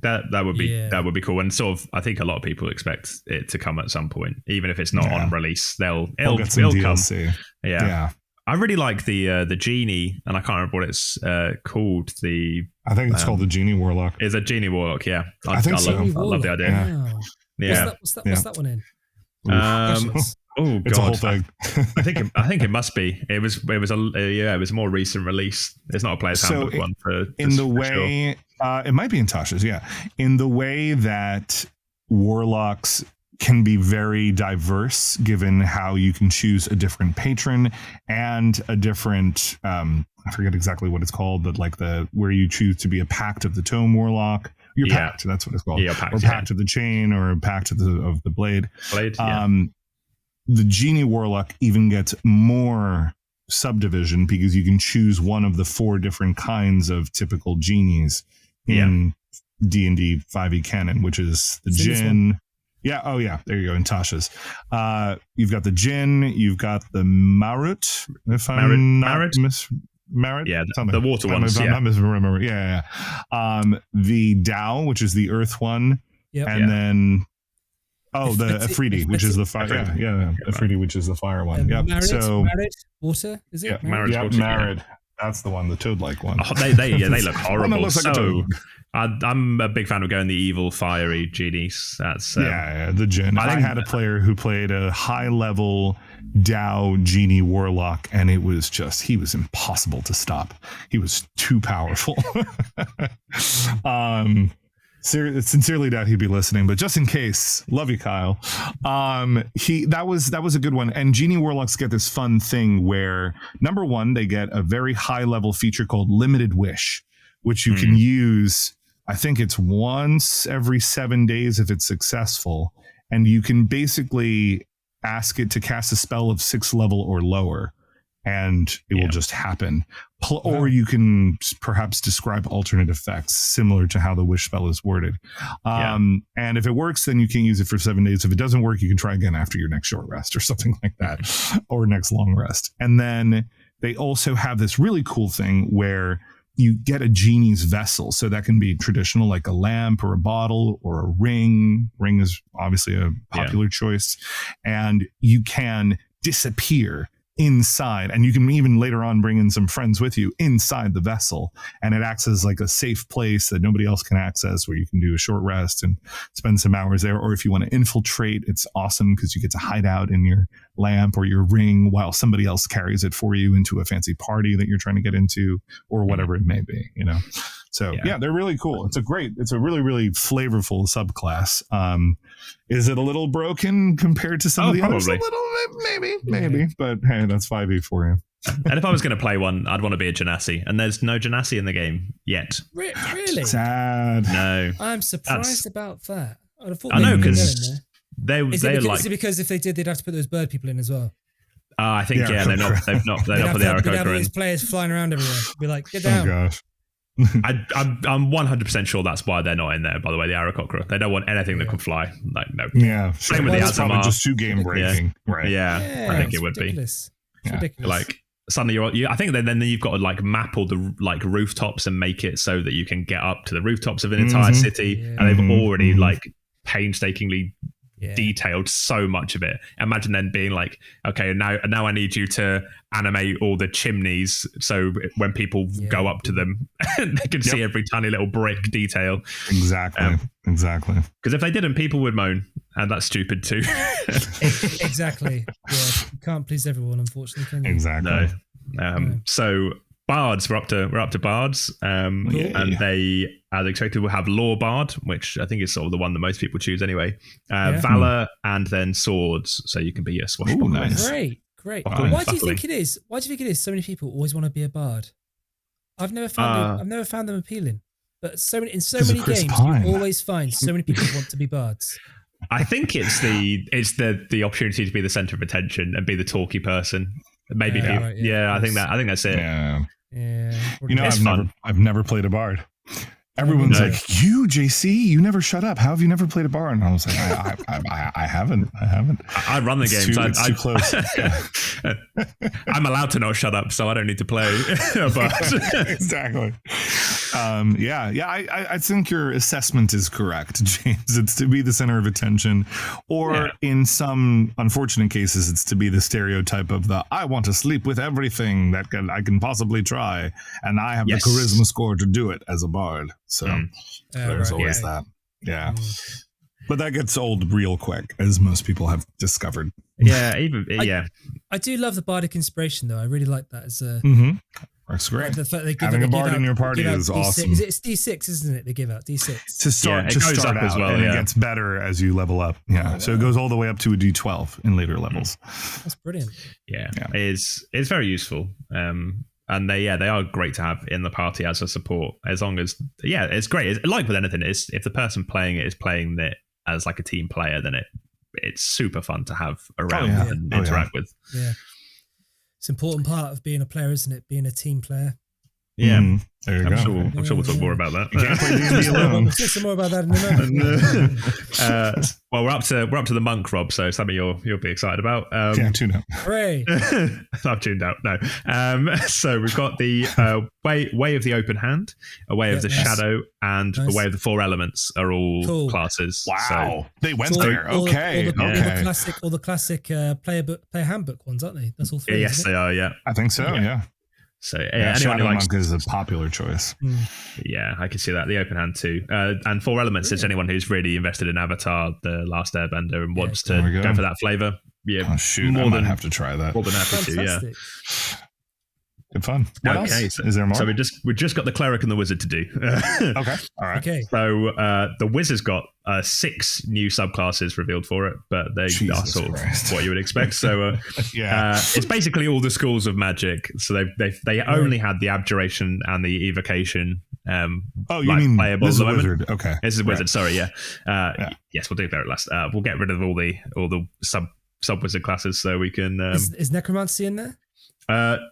[SPEAKER 3] That would be cool, and sort of I think a lot of people expect it to come at some point, even if it's not on release. It'll
[SPEAKER 2] get some DLC.
[SPEAKER 3] Come. Yeah. I really like the genie, and I can't remember what it's called.
[SPEAKER 2] I think it's called the Genie Warlock.
[SPEAKER 3] Is a Genie Warlock? Yeah,
[SPEAKER 2] I think so.
[SPEAKER 3] I love the idea.
[SPEAKER 1] Yeah. What's that one in?
[SPEAKER 3] Oh God!
[SPEAKER 2] It's a whole thing.
[SPEAKER 3] I think it must be. It was a more recent release. It's not a player's handbook one for
[SPEAKER 2] in the way. Sure. It might be in Tasha's. Yeah, in the way that warlocks can be very diverse, given how you can choose a different patron and a different. I forget exactly what it's called, but like where you choose to be a Pact of the Tome Warlock. Your Pact, that's what it's called.
[SPEAKER 3] Yeah, Pact,
[SPEAKER 2] or Pact of the Chain, or Pact of the Blade. The Genie Warlock even gets more subdivision because you can choose one of the 4 different kinds of typical genies in D&D 5e canon, which is the Djinn. Yeah. Oh, yeah. There you go. In Tasha's. You've got the Djinn. You've got the Marut. If I'm not Marut?
[SPEAKER 3] Yeah, the water ones.
[SPEAKER 2] I'm not misremembering. Yeah. The Dao, which is the earth one.
[SPEAKER 1] Yep.
[SPEAKER 2] And then... Oh, the Afridi, which is the fire. Yeah. Afridi, which is the fire one. Yep.
[SPEAKER 1] Marid, water, is it?
[SPEAKER 2] Yeah, Marid. That's the one, the toad-like one.
[SPEAKER 3] Oh, they look horrible.
[SPEAKER 2] One that looks like a toad.
[SPEAKER 3] I'm a big fan of going the evil, fiery genies. That's
[SPEAKER 2] the djinn. I had a player who played a high-level Dao genie warlock, and he was impossible to stop. He was too powerful. Sincerely doubt he'd be listening, but just in case, love you, Kyle. That was a good one. And genie warlocks get this fun thing where, number one, they get a very high-level feature called Limited Wish, which you can use. I think it's once every 7 days if it's successful. And you can basically ask it to cast a spell of 6th level or lower, and it will just happen. Or you can perhaps describe alternate effects similar to how the wish spell is worded. And if it works, then you can use it for 7 days. If it doesn't work, you can try again after your next short rest or something like that, or next long rest. And then they also have this really cool thing where you get a genie's vessel. So that can be traditional, like a lamp or a bottle or a ring. Ring is obviously a popular choice. And you can disappear inside, and you can even later on bring in some friends with you inside the vessel, and it acts as like a safe place that nobody else can access, where you can do a short rest and spend some hours there. Or if you want to infiltrate, it's awesome because you get to hide out in your lamp or your ring while somebody else carries it for you into a fancy party that you're trying to get into, or whatever it may be, So they're really cool. It's a really, really flavorful subclass. Is it a little broken compared to some of the others? A little bit, maybe. But hey, that's 5e for you.
[SPEAKER 3] And if I was going to play one, I'd want to be a genasi, and there's no genasi in the game yet.
[SPEAKER 1] Really?
[SPEAKER 2] Sad.
[SPEAKER 3] No.
[SPEAKER 1] I'm surprised about that.
[SPEAKER 3] I know, because
[SPEAKER 1] is it because if they did, they'd have to put those bird people in as well?
[SPEAKER 3] I think they've not put the Aarakocra in.
[SPEAKER 1] These players flying around everywhere. Be like, get down.
[SPEAKER 2] Oh gosh.
[SPEAKER 3] I'm 100% sure that's why they're not in there. By the way, the Aarakocra, they don't want anything that can fly. Like, no.
[SPEAKER 2] Yeah,
[SPEAKER 3] same with the
[SPEAKER 2] Azamar. Just too game breaking, right?
[SPEAKER 3] Yeah, I think it would
[SPEAKER 1] ridiculous.
[SPEAKER 3] be.
[SPEAKER 1] It's ridiculous.
[SPEAKER 3] Like suddenly, I think then you've got to like map all the like rooftops and make it so that you can get up to the rooftops of an entire city, and they've already like painstakingly detailed so much of it. Imagine then being like, okay, now I need you to animate all the chimneys so when people go up to them they can see every tiny little brick detail.
[SPEAKER 2] Exactly.
[SPEAKER 3] Because if they didn't, people would moan, and that's stupid too.
[SPEAKER 1] Exactly. You can't please everyone, unfortunately, can you?
[SPEAKER 2] Exactly.
[SPEAKER 3] No. So bards, we're up to bards, and they, as expected, will have law bard, which I think is sort of the one that most people choose anyway. Valor, and then swords, so you can be a swashbuckler.
[SPEAKER 2] Nice.
[SPEAKER 1] Great. Why do you think it is? Why do you think it is? So many people always want to be a bard. I've never found them appealing. But in so many games, you always find so many people want to be bards.
[SPEAKER 3] I think it's the opportunity to be the center of attention and be the talky person. Maybe people. I think that's it.
[SPEAKER 1] Yeah.
[SPEAKER 2] I've never played a bard. Everyone's like, you, JC, you never shut up. How have you never played a bard? And I was like, I haven't.
[SPEAKER 3] I run the games.
[SPEAKER 2] It's too close.
[SPEAKER 3] I'm allowed to not shut up, so I don't need to play a bard.
[SPEAKER 2] Exactly. I think your assessment is correct, James. It's to be the center of attention, or in some unfortunate cases, it's to be the stereotype of the I want to sleep with everything that I can possibly try, and I have the charisma score to do it as a bard. So there's always that. Yeah. But that gets old real quick, as most people have discovered.
[SPEAKER 3] Yeah,
[SPEAKER 1] I do love the bardic inspiration, though. I really like that as a.
[SPEAKER 2] That's great.
[SPEAKER 1] Having
[SPEAKER 2] a bard in your party is
[SPEAKER 1] D6.
[SPEAKER 2] awesome.
[SPEAKER 1] It's D6, isn't it? They give out D6
[SPEAKER 2] to start.
[SPEAKER 3] It goes up
[SPEAKER 2] out,
[SPEAKER 3] as well,
[SPEAKER 2] and it gets better as you level up. Yeah, so it goes all the way up to a D12 in later levels.
[SPEAKER 1] That's brilliant.
[SPEAKER 3] Yeah. It's very useful. And they are great to have in the party as a support, as long as it's great. It's like with anything, if the person playing it is playing it as like a team player, then it's super fun to have around and interact with.
[SPEAKER 1] Yeah, it's an important part of being a player, isn't it? Being a team player.
[SPEAKER 3] Yeah,
[SPEAKER 2] there you go.
[SPEAKER 3] I'm sure we'll talk more about that.
[SPEAKER 2] You can't play D&D alone.
[SPEAKER 1] We'll talk some more about that in a moment.
[SPEAKER 3] Well, we're up to the monk, Rob. So something you'll be excited about.
[SPEAKER 2] Tune out.
[SPEAKER 1] Hooray!
[SPEAKER 3] I've tuned out. No. So we've got the way of the open hand, a way of the shadow, and a way of the four elements are all classes.
[SPEAKER 2] Wow,
[SPEAKER 3] so,
[SPEAKER 2] they went there. All
[SPEAKER 1] the classic player handbook ones, aren't they? That's all three.
[SPEAKER 3] Yes, they are. Yeah,
[SPEAKER 2] I think so. Yeah.
[SPEAKER 3] So
[SPEAKER 2] anyone
[SPEAKER 3] who likes
[SPEAKER 2] monk is a popular choice.
[SPEAKER 3] Yeah, I can see that. The open hand too. And 4 elements is anyone who's really invested in Avatar, The Last Airbender, and wants to go for that flavor. Yeah,
[SPEAKER 2] oh shoot, I might have to try that.
[SPEAKER 3] More than happy to, yeah.
[SPEAKER 2] Good fun. What else? Is there more?
[SPEAKER 3] So we just got the cleric and the wizard to do.
[SPEAKER 2] Okay. All right.
[SPEAKER 1] Okay.
[SPEAKER 3] So the wizard's got 6 new subclasses revealed for it, but they are sort of what you would expect. So it's basically all the schools of magic. So they only had the abjuration and the evocation.
[SPEAKER 2] You mean playable this is a wizard? Okay,
[SPEAKER 3] this is a wizard. Sorry, yes, we'll do cleric last. We'll get rid of all the sub wizard classes, so we can.
[SPEAKER 1] Is necromancy in there?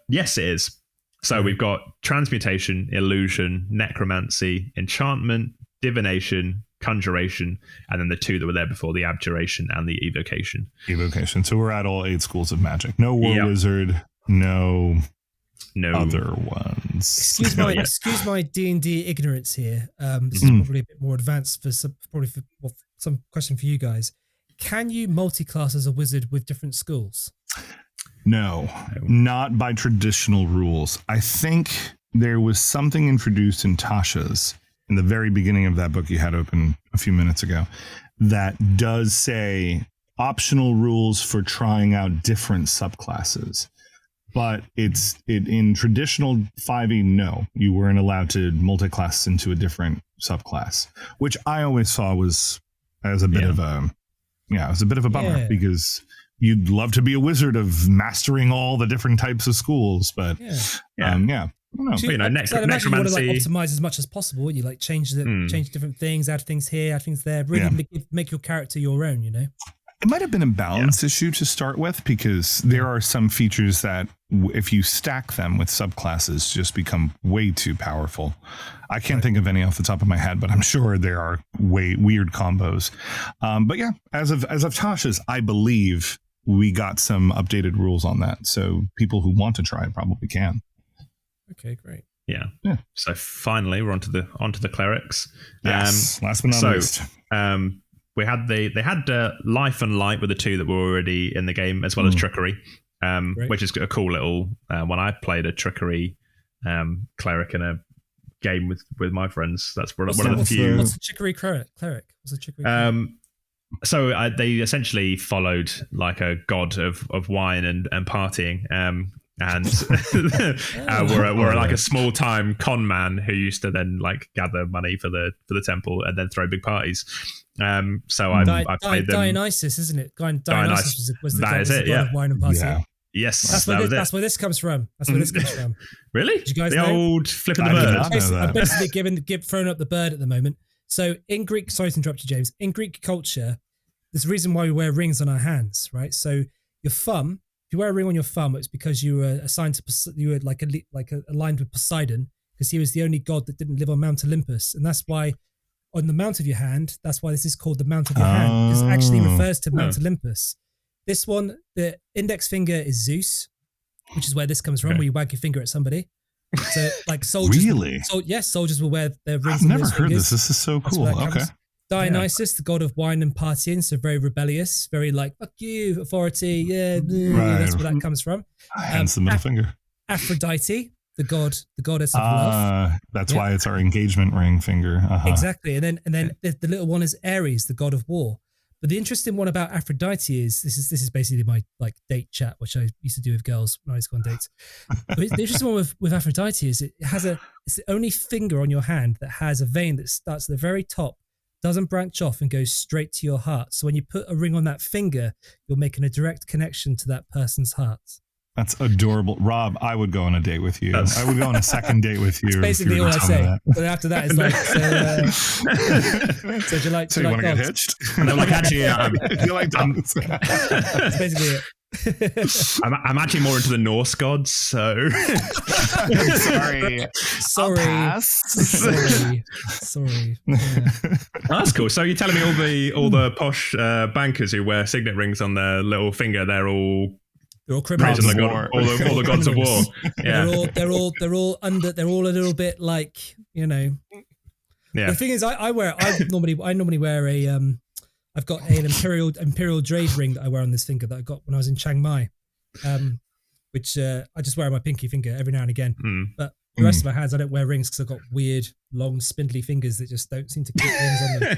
[SPEAKER 3] Yes, it is. So we've got transmutation, illusion, necromancy, enchantment, divination, conjuration, and then the 2 that were there before, the abjuration and the evocation.
[SPEAKER 2] So we're at all 8 schools of magic. No war wizard, no other ones.
[SPEAKER 1] Excuse my D&D ignorance here. This is probably a bit more advanced for some question for you guys. Can you multi-class as a wizard with different schools?
[SPEAKER 2] No, not by traditional rules. I think there was something introduced in Tasha's in the very beginning of that book you had open a few minutes ago that does say optional rules for trying out different subclasses. But in traditional 5e, no, you weren't allowed to multi-class into a different subclass, which I always saw was as a bit of a, it was a bit of a bummer because you'd love to be a wizard of mastering all the different types of schools, but I don't know.
[SPEAKER 1] So you want to optimize as much as possible. And you change different things, add things here, add things there. Really make your character your own.
[SPEAKER 2] It might have been a balance issue to start with because there are some features that if you stack them with subclasses just become way too powerful. I can't think of any off the top of my head, but I'm sure there are way weird combos. But yeah, as of Tasha's, I believe we got some updated rules on that. So people who want to try it probably can.
[SPEAKER 1] Okay, great.
[SPEAKER 3] Yeah. So finally, we're onto the clerics.
[SPEAKER 2] Yes. Last but not least.
[SPEAKER 3] We had they had life and light were the 2 that were already in the game, as well as trickery, which is a cool little. When I played a trickery cleric in a game with my friends, that's one of the few.
[SPEAKER 1] What's the trickery cleric? What's the trickery cleric?
[SPEAKER 3] So they essentially followed like a god of wine and partying. And we're like a small time con man who used to then gather money for the temple and then throw big parties. So I played them.
[SPEAKER 1] Dionysus, isn't it? Dionysus was the god of wine and partying.
[SPEAKER 2] Yeah.
[SPEAKER 3] Yes,
[SPEAKER 1] that's where this comes from.
[SPEAKER 3] Really?
[SPEAKER 1] Did you guys
[SPEAKER 3] know? Old flipping the bird.
[SPEAKER 1] I'm basically throwing up the bird at the moment. So in Greek, sorry to interrupt you, James. In Greek culture, there's a reason why we wear rings on our hands, right? So your thumb. If you wear a ring on your thumb, it's because you were assigned to you were aligned with Poseidon because he was the only god that didn't live on Mount Olympus, and that's why on the mount of your hand, that's why this is called the mount of your hand. Because it actually refers to Mount Olympus. This one, the index finger is Zeus, which is where this comes from, where you wag your finger at somebody. So soldiers,
[SPEAKER 2] really?
[SPEAKER 1] Soldiers will wear their rings.
[SPEAKER 2] I've never heard this. This is so cool. Okay.
[SPEAKER 1] Dionysus, the god of wine and partying, so very rebellious, very fuck you, authority, that's where that comes from.
[SPEAKER 2] Hence the middle finger.
[SPEAKER 1] Aphrodite, the goddess of love.
[SPEAKER 2] That's why it's our engagement ring finger.
[SPEAKER 1] Exactly, and then the little one is Ares, the god of war. But the interesting one about Aphrodite is this is basically my date chat, which I used to do with girls when I used to go on dates. But the interesting one with Aphrodite is it's the only finger on your hand that has a vein that starts at the very top, doesn't branch off and goes straight to your heart. So when you put a ring on that finger, you're making a direct connection to that person's heart.
[SPEAKER 2] That's adorable. Rob, I would go on a date with you. I would go on a second date with you.
[SPEAKER 1] That's basically all I say. But after that, it's so do you like?
[SPEAKER 2] So you want to get hitched?
[SPEAKER 3] And I'm actually,
[SPEAKER 2] you like dogs?
[SPEAKER 1] That's basically it.
[SPEAKER 3] I'm actually more into the Norse gods, so
[SPEAKER 1] sorry. Yeah.
[SPEAKER 3] That's cool. So you're telling me all the posh bankers who wear signet rings on their little finger, they're all
[SPEAKER 1] criminals.
[SPEAKER 3] All the gods of war. Yeah.
[SPEAKER 1] They're all a little bit
[SPEAKER 3] Yeah.
[SPEAKER 1] The thing is, I normally wear a I've got an imperial jade ring that I wear on this finger that I got when I was in Chiang Mai. which I just wear on my pinky finger every now and again. But the rest of my hands, I don't wear rings because I've got weird, long, spindly fingers that just don't seem to keep rings on them.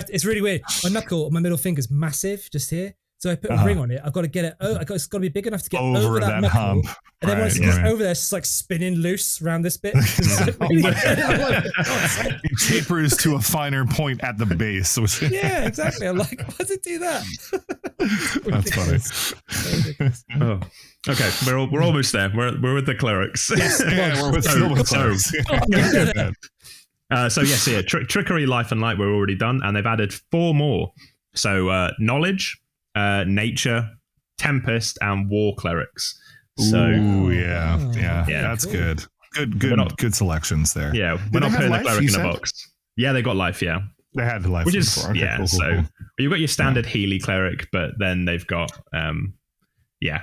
[SPEAKER 1] It's really weird. My knuckle, my middle finger's massive, just here. So I put a ring on it. I've got to get it. It's got to be big enough to get over that knuckle. Hump. And then once it gets over there, it's just like spinning loose around this bit.
[SPEAKER 2] It tapers to a finer point at the base.
[SPEAKER 1] Yeah, exactly. I'm like, why does it do that?
[SPEAKER 2] That's funny.
[SPEAKER 3] Oh. Okay, we're almost there. We're with the clerics.
[SPEAKER 1] Yes,
[SPEAKER 2] we're with the clerics.
[SPEAKER 3] Trickery, life, and light we're already done, and they've added 4 more. So knowledge, nature, tempest, and war clerics. So
[SPEAKER 2] yeah, that's cool. Good selections there.
[SPEAKER 3] Yeah, we're not putting the cleric in a box. Yeah, they got life. Yeah,
[SPEAKER 2] they had life.
[SPEAKER 3] Which is
[SPEAKER 2] cool.
[SPEAKER 3] You've got your standard Healy cleric, but then they've got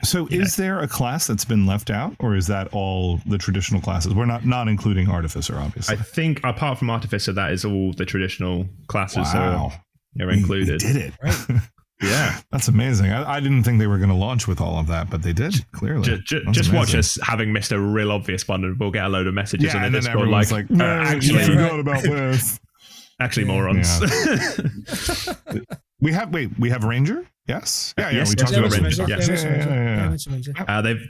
[SPEAKER 2] So is there a class that's been left out, or is that all the traditional classes? We're not including Artificer, obviously.
[SPEAKER 3] I think apart from Artificer, that is all the traditional classes are included.
[SPEAKER 2] We did it.
[SPEAKER 1] Right.
[SPEAKER 3] Yeah,
[SPEAKER 2] that's amazing. I didn't think they were going to launch with all of that, but they did, clearly.
[SPEAKER 3] Just watch us having missed a real obvious one, and we'll get a load of messages on the Discord
[SPEAKER 2] like
[SPEAKER 3] actually,
[SPEAKER 2] I forgot about this.
[SPEAKER 3] Actually, morons.
[SPEAKER 2] Yeah. We have Ranger? Yes.
[SPEAKER 3] We
[SPEAKER 2] talked about Ranger.
[SPEAKER 3] They've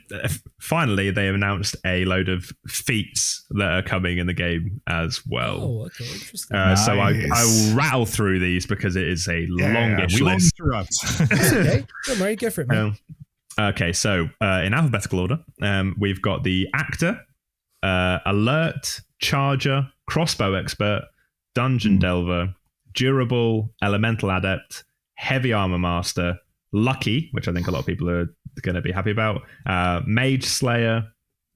[SPEAKER 3] finally they announced a load of feats that are coming in the game as well.
[SPEAKER 1] Oh, okay, interesting.
[SPEAKER 3] Nice. So I will rattle through these because it is a longish list.
[SPEAKER 1] Okay, don't worry, go for it, man.
[SPEAKER 3] Okay, so in alphabetical order, we've got the actor, alert, charger, crossbow expert, dungeon delver, durable, elemental adept, heavy armor master, lucky, which I think a lot of people are going to be happy about, mage slayer,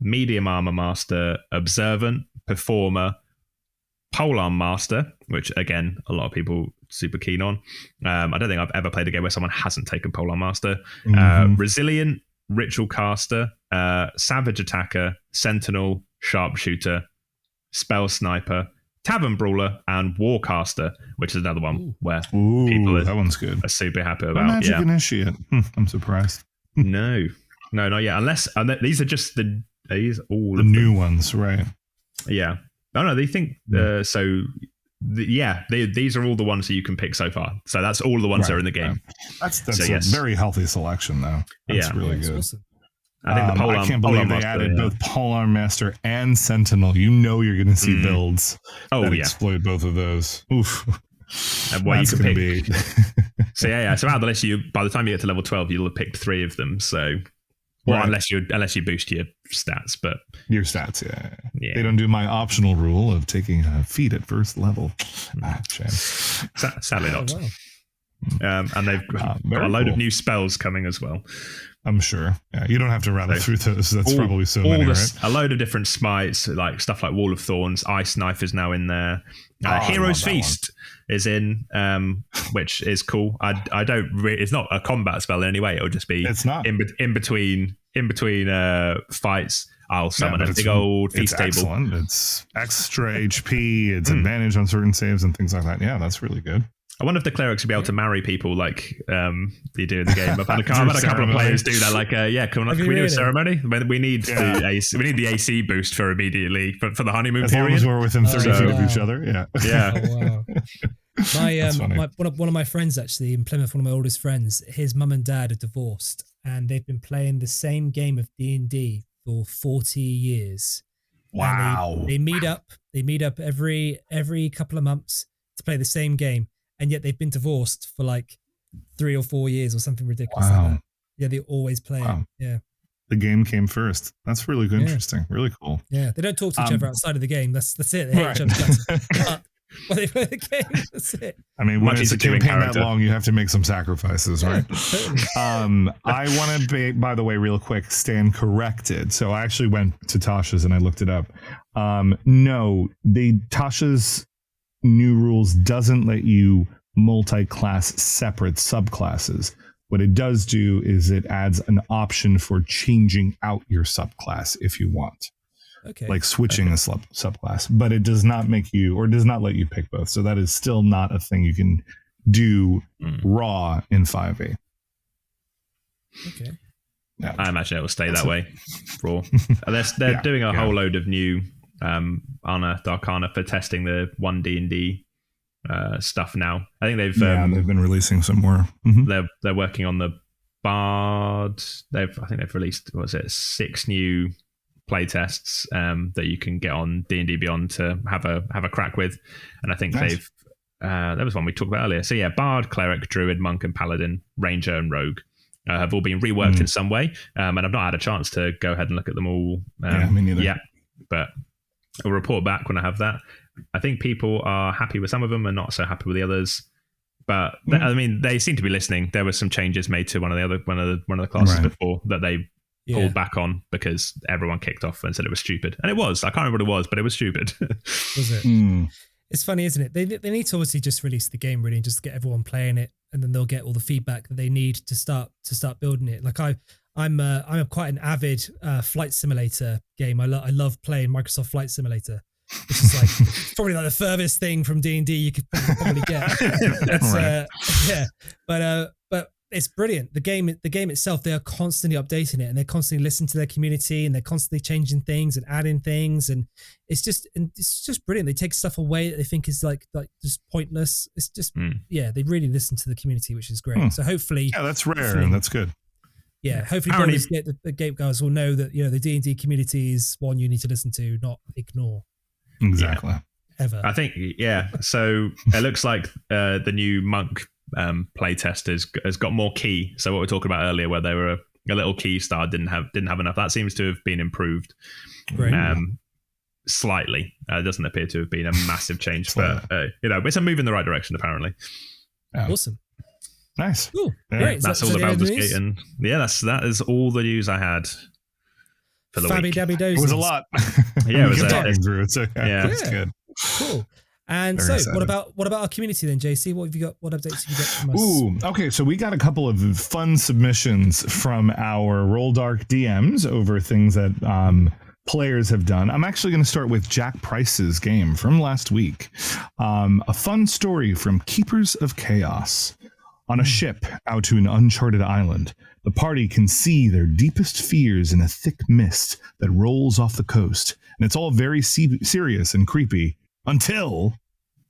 [SPEAKER 3] medium armor master, observant, performer, polearm master, which again a lot of people super keen on. I don't think I've ever played a game where someone hasn't taken polearm master. Resilient, ritual caster, savage attacker, sentinel, sharpshooter, spell sniper, tavern brawler, and warcaster, which is another one where people
[SPEAKER 2] that one's good.
[SPEAKER 3] Are super happy about.
[SPEAKER 2] Magic initiate. I'm surprised.
[SPEAKER 3] No, not yet. Unless these are just the
[SPEAKER 2] new ones, right?
[SPEAKER 3] Yeah. No, they think these are all the ones that you can pick so far. So that's all the ones that are in the game.
[SPEAKER 2] That's a very healthy selection, though. That's really good.
[SPEAKER 1] Awesome.
[SPEAKER 3] I think
[SPEAKER 2] I can't believe they added both Polearm Master and Sentinel. You know you're going to see builds that exploit both of those. Oof.
[SPEAKER 3] And what you can pick. So out of the list, by the time you get to level 12, you'll have picked 3 of them. So, unless you boost your stats, but
[SPEAKER 2] your stats, they don't do my optional rule of taking a feat at first level. Shame.
[SPEAKER 3] Sadly not.
[SPEAKER 1] Oh,
[SPEAKER 3] wow. And they've got a load of new spells coming as well.
[SPEAKER 2] I'm sure. Yeah, you don't have to rattle through those. That's probably so many, right?
[SPEAKER 3] A load of different smites, like stuff like Wall of Thorns, Ice Knife is now in there. Hero's Feast is in, which is cool. I don't. It's not a combat spell in any way. It'll just be.
[SPEAKER 2] It's not
[SPEAKER 3] in between fights. I'll summon a big old feast table.
[SPEAKER 2] Excellent. It's extra HP. It's advantage on certain saves and things like that. Yeah, that's really good.
[SPEAKER 3] I wonder if the clerics will be able to marry people like you do in the game. I've had a couple of players do that. Like, can we do a ceremony? We need the AC boost for immediately for the honeymoon period.
[SPEAKER 2] As long as we're within 30 feet of each other.
[SPEAKER 3] Yeah.
[SPEAKER 1] Oh, wow. One of my friends actually in Plymouth, one of my oldest friends, his mum and dad are divorced, and they've been playing the same game of D&D for 40 years.
[SPEAKER 2] Wow.
[SPEAKER 1] They meet up every couple of months to play the same game. And yet they've been divorced for like 3 or 4 years or something ridiculous like that. Yeah, they always play it. Yeah.
[SPEAKER 2] The game came first. That's really good. Interesting. Really cool.
[SPEAKER 1] Yeah. They don't talk to each other outside of the game. That's it. They hate each other. But when they play the game, that's it.
[SPEAKER 2] I mean, when it's a campaign that long, you have to make some sacrifices, right? I want to, by the way, real quick, stand corrected. So I actually went to Tasha's and I looked it up. No, Tasha's new rules doesn't let you multi-class separate subclasses. What it does do is it adds an option for changing out your subclass if you want.
[SPEAKER 1] Okay.
[SPEAKER 2] Like switching a subclass, but it does not make you or does not let you pick both. So that is still not a thing you can do raw in 5e.
[SPEAKER 1] Okay.
[SPEAKER 2] Yeah.
[SPEAKER 3] I imagine it will stay that way. Raw. They're doing a whole load of new Darkana for testing the 1D&D stuff now. I think they've
[SPEAKER 2] been releasing some more. Mm-hmm.
[SPEAKER 3] They're working on the Bard. I think they've released 6 new play tests that you can get on D&D Beyond to have a crack with, and I think they've there was one we talked about earlier. So Bard, Cleric, Druid, Monk, and Paladin, Ranger, and Rogue have all been reworked in some way, and I've not had a chance to go ahead and look at them all.
[SPEAKER 2] Me neither.
[SPEAKER 3] Yeah, but I'll report back when I have that. I think people are happy with some of them and not so happy with the others. But they seem to be listening. There were some changes made to one of the classes before that they pulled back on because everyone kicked off and said it was stupid, and it was. I can't remember what it was, but it was stupid.
[SPEAKER 1] Was it? It's funny, isn't it? They need to obviously just release the game really and just get everyone playing it, and then they'll get all the feedback that they need to start building it. Like I'm quite an avid flight simulator game. I love playing Microsoft Flight Simulator, which is like probably like the furthest thing from D&D you could probably get. That's, but it's brilliant. The game itself, they are constantly updating it, and they're constantly listening to their community, and they're constantly changing things and adding things, and it's just brilliant. They take stuff away that they think is like just pointless. It's just they really listen to the community, which is great. So hopefully,
[SPEAKER 2] that's rare and that's good.
[SPEAKER 1] Yeah, hopefully the Gate guys will know that the D&D community is one you need to listen to, not ignore.
[SPEAKER 2] Exactly.
[SPEAKER 1] Ever.
[SPEAKER 3] I think so it looks like the new Monk playtest has got more key. So what we were talking about earlier, where they were a little key star didn't have enough, that seems to have been improved slightly. It doesn't appear to have been a massive change, but it's a move in the right direction apparently.
[SPEAKER 1] Awesome.
[SPEAKER 2] Nice.
[SPEAKER 1] Cool.
[SPEAKER 2] Yeah.
[SPEAKER 1] Great.
[SPEAKER 3] That's all about Baldurs Gate, and that is all the news I had for the week.
[SPEAKER 2] It was a lot.
[SPEAKER 3] Yeah, it was
[SPEAKER 2] talking through it. So
[SPEAKER 1] it's
[SPEAKER 2] good.
[SPEAKER 1] Cool. And
[SPEAKER 2] Very
[SPEAKER 1] so,
[SPEAKER 2] excited.
[SPEAKER 1] what about our community then, JC? What have you got? What updates have you got from us?
[SPEAKER 2] Ooh, okay. So we got a couple of fun submissions from our Rolldark DMs over things that players have done. I'm actually going to start with Jack Price's game from last week. A fun story from Keepers of Chaos. On a ship out to an uncharted island, the party can see their deepest fears in a thick mist that rolls off the coast, and it's all very serious and creepy until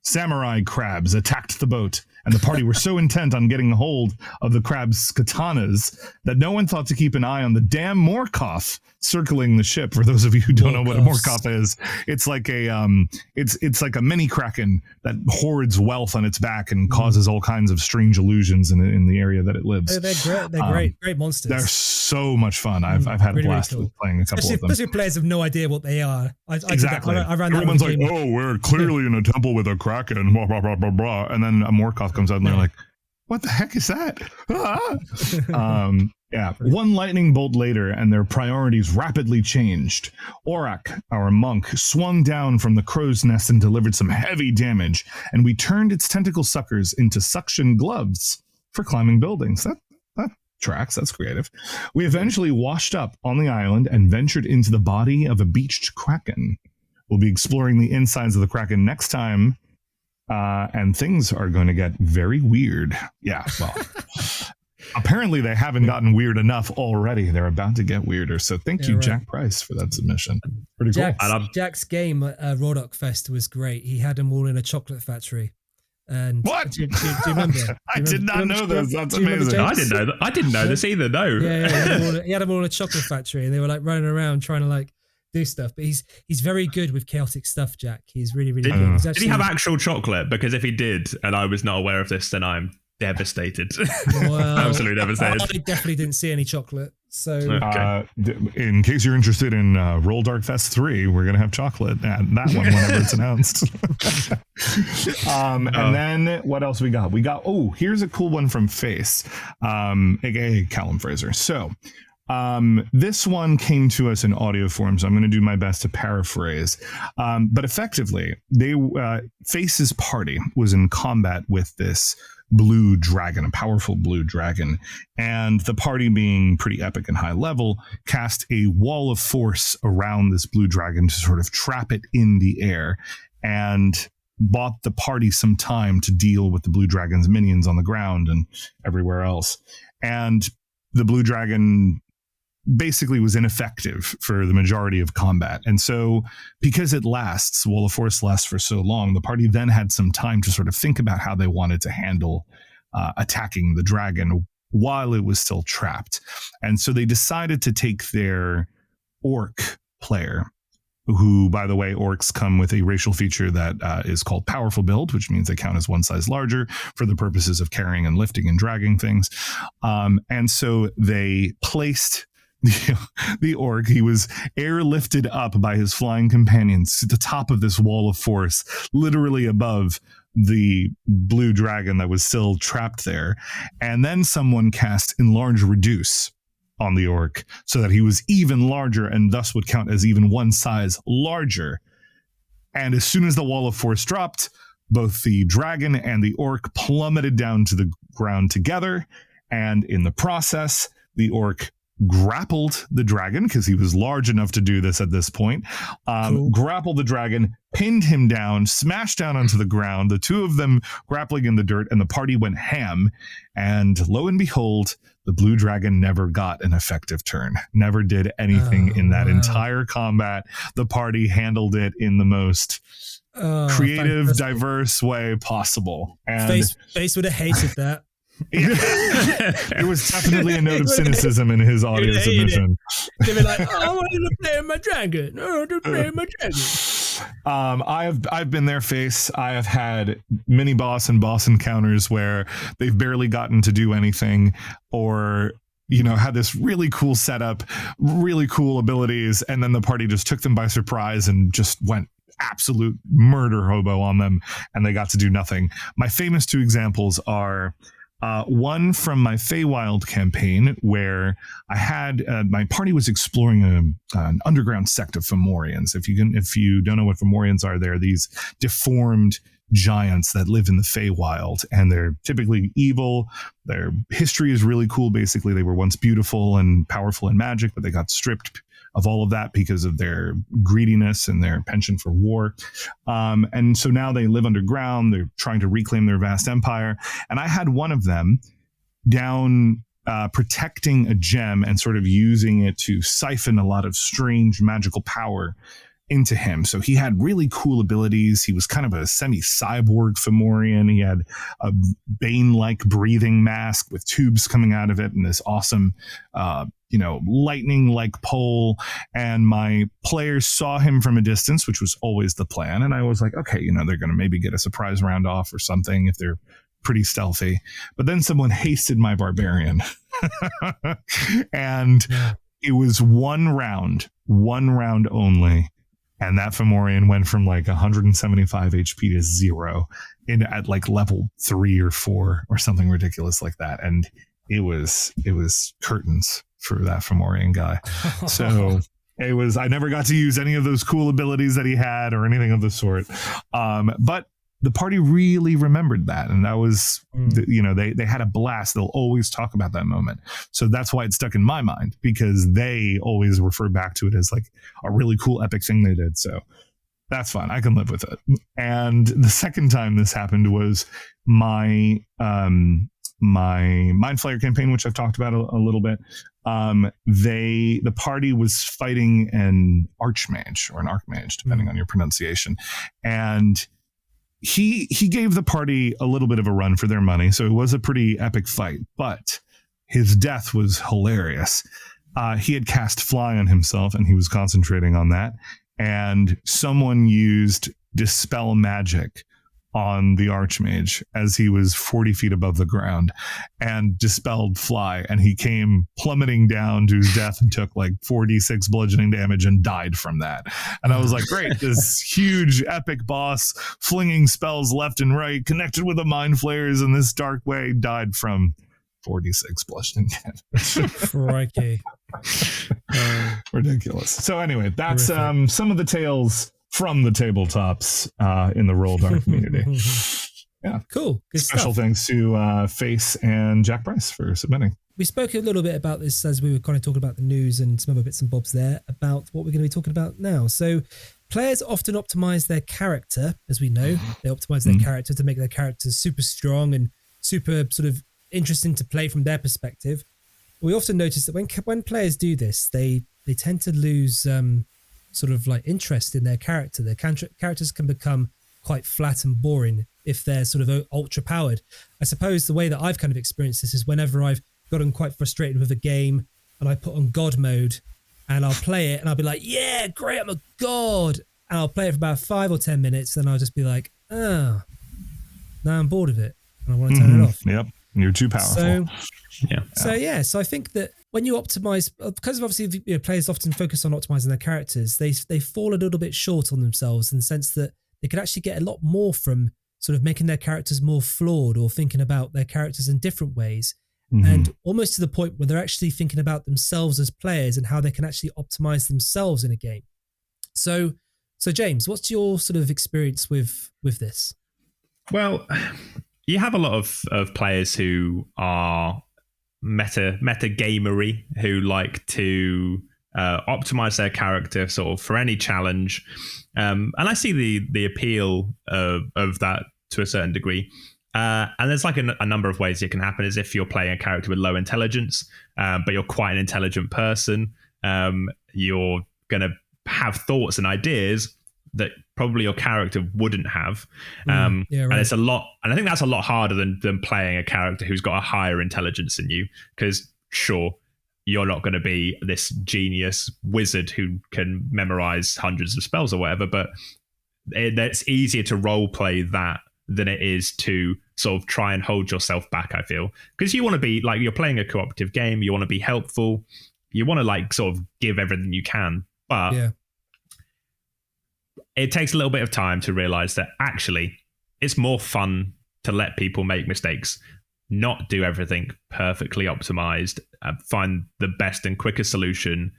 [SPEAKER 2] samurai crabs attacked the boat, and the party were so intent on getting a hold of the crabs' katanas that no one thought to keep an eye on the damn Morkoth circling the ship. For those of you who don't know what a Morkoth is, it's like it's like a mini kraken that hoards wealth on its back and causes all kinds of strange illusions in the area that it lives.
[SPEAKER 1] They're great monsters.
[SPEAKER 2] They're so much fun. I've had a blast with playing a couple of them.
[SPEAKER 1] Especially players have no idea what they are.
[SPEAKER 2] Exactly. Everyone's like, oh, we're clearly in a temple with a kraken, blah, blah, blah, blah, blah. And then a Morkoth comes out and they're like, what the heck is that? One lightning bolt later, and their priorities rapidly changed. Aurak, our monk, swung down from the crow's nest and delivered some heavy damage, and we turned its tentacle suckers into suction gloves for climbing buildings. That tracks. That's creative. We eventually washed up on the island and ventured into the body of a beached kraken. We'll be exploring the insides of the kraken next time. And things are going to get very weird. Yeah, well, apparently they haven't gotten weird enough already. They're about to get weirder. So thank you, Jack Price, for that submission. Pretty cool.
[SPEAKER 1] Jack's game at Rolldark Fest was great. He had them all in a chocolate factory. And
[SPEAKER 2] what?
[SPEAKER 1] Do you remember?
[SPEAKER 2] I did not know this. That's amazing.
[SPEAKER 3] I didn't know that. I didn't know this either. No.
[SPEAKER 1] Yeah. He had them all in a chocolate factory, and they were like running around trying to like do stuff, but he's very good with chaotic stuff. Jack, he's really good.
[SPEAKER 3] Did he have actual chocolate? Because if he did, and I was not aware of this, then I'm devastated.
[SPEAKER 1] Well,
[SPEAKER 3] absolutely devastated.
[SPEAKER 1] I definitely didn't see any chocolate. So,
[SPEAKER 2] in case you're interested in Rolldark Fest 3, we're gonna have chocolate at that one whenever it's announced. And then what else we got? Here's a cool one from Face, aka Callum Fraser. So. This one came to us in audio form, so I'm going to do my best to paraphrase. But effectively, Face's party was in combat with this blue dragon, a powerful blue dragon, and the party, being pretty epic and high level, cast a wall of force around this blue dragon to sort of trap it in the air, and bought the party some time to deal with the blue dragon's minions on the ground and everywhere else. And the blue dragon basically was ineffective for the majority of combat. And so because it lasts, Wall of Force lasts for so long, the party then had some time to sort of think about how they wanted to handle attacking the dragon while it was still trapped. And so they decided to take their orc player, who, by the way, orcs come with a racial feature that is called powerful build, which means they count as one size larger for the purposes of carrying and lifting and dragging things. And so they placed the orc. He was airlifted up by his flying companions to the top of this wall of force, literally above the blue dragon that was still trapped there. And then someone cast Enlarge Reduce on the orc so that he was even larger and thus would count as even one size larger. And as soon as the wall of force dropped, both the dragon and the orc plummeted down to the ground together. And in the process, the orc grappled the dragon, because he was large enough to do this at this point, grappled the dragon, pinned him down, smashed down onto the ground, the two of them grappling in the dirt, and the party went ham. And lo and behold, the blue dragon never got an effective turn, never did anything in that entire combat. The party handled it in the most creative, diverse way possible. And
[SPEAKER 1] Face would have hated that.
[SPEAKER 2] It was definitely a note of cynicism in his audio submission.
[SPEAKER 1] They'd be like, I wanted to play my dragon. I wanted to play my dragon.
[SPEAKER 2] I've been their face. I have had mini boss and boss encounters where they've barely gotten to do anything, or had this really cool setup, really cool abilities, and then the party just took them by surprise and just went absolute murder hobo on them, and they got to do nothing. My famous two examples are one from my Feywild campaign, where I had my party was exploring an underground sect of Fomorians. If you don't know what Fomorians are, they're these deformed giants that live in the Feywild, and they're typically evil. Their history is really cool. Basically, they were once beautiful and powerful in magic, but they got stripped of all of that because of their greediness and their penchant for war. And so now they live underground. They're trying to reclaim their vast empire. And I had one of them down protecting a gem and sort of using it to siphon a lot of strange magical power into him. So he had really cool abilities. He was kind of a semi-cyborg Fomorian. He had a Bane-like breathing mask with tubes coming out of it and this awesome lightning-like pole. And my players saw him from a distance, which was always the plan. And I was like, okay, they're going to maybe get a surprise round off or something if they're pretty stealthy. But then someone hasted my barbarian. And it was one round only. And that Fomorian went from like 175 HP to 0 at like level 3 or 4 or something ridiculous like that. And it was curtains for that Fomorian guy. So I never got to use any of those cool abilities that he had or anything of the sort. But the party really remembered that. And that was, they had a blast. They'll always talk about that moment. So that's why it stuck in my mind, because they always refer back to it as like a really cool epic thing they did. So that's fine. I can live with it. And the second time this happened was my Mind Flayer campaign, which I've talked about a little bit. The party was fighting an archmage or an archmage, depending on your pronunciation. And he gave the party a little bit of a run for their money. So it was a pretty epic fight, but his death was hilarious. He had cast Fly on himself and he was concentrating on that. And someone used Dispel Magic on the Archmage as he was 40 feet above the ground and dispelled Fly, and he came plummeting down to his death and took like 4d6 bludgeoning damage and died from that. And I was like, great, this huge epic boss flinging spells left and right, connected with the Mind Flayers in this dark way, died from 4d6 bludgeoning damage.
[SPEAKER 1] Crikey.
[SPEAKER 2] Ridiculous. So anyway, that's some of the tales from the tabletops in the Rolldark community. Yeah,
[SPEAKER 1] cool. Good
[SPEAKER 2] Special
[SPEAKER 1] stuff.
[SPEAKER 2] thanks to Face and Jack Bryce for submitting.
[SPEAKER 1] We spoke a little bit about this as we were kind of talking about the news and some other bits and bobs there about what we're going to be talking about now. So players often optimize their character, as we know. They optimize their character to make their characters super strong and super sort of interesting to play from their perspective. we often notice that when players do this, they tend to lose sort of like interest in their character. Their characters can become quite flat and boring if they're sort of ultra powered. I suppose the way that I've kind of experienced this is whenever I've gotten quite frustrated with a game and I put on God mode and I'll play it and I'll be like, yeah, great, I'm a god. And I'll play it for about 5 or 10 minutes and I'll just be like, now I'm bored of it and I want to turn it off.
[SPEAKER 2] Yep. You're too powerful.
[SPEAKER 1] So I think that when you optimize, because obviously players often focus on optimizing their characters, they fall a little bit short on themselves in the sense that they could actually get a lot more from sort of making their characters more flawed or thinking about their characters in different ways. And almost to the point where they're actually thinking about themselves as players and how they can actually optimize themselves in a game. So James, what's your sort of experience with this?
[SPEAKER 3] Well, you have a lot of players who are meta gamery, who like to optimize their character sort of for any challenge. And I see the appeal of that to a certain degree. And there's like a number of ways it can happen. Is if you're playing a character with low intelligence, but you're quite an intelligent person, you're going to have thoughts and ideas that probably your character wouldn't have. And it's a lot, and I think that's a lot harder than playing a character who's got a higher intelligence than you. Because sure, you're not going to be this genius wizard who can memorize hundreds of spells or whatever, but it's easier to role play that than it is to sort of try and hold yourself back, I feel. Because you want to be like, you're playing a cooperative game, you want to be helpful, you want to like sort of give everything you can, but it takes a little bit of time to realize that actually it's more fun to let people make mistakes, not do everything perfectly optimized, find the best and quickest solution.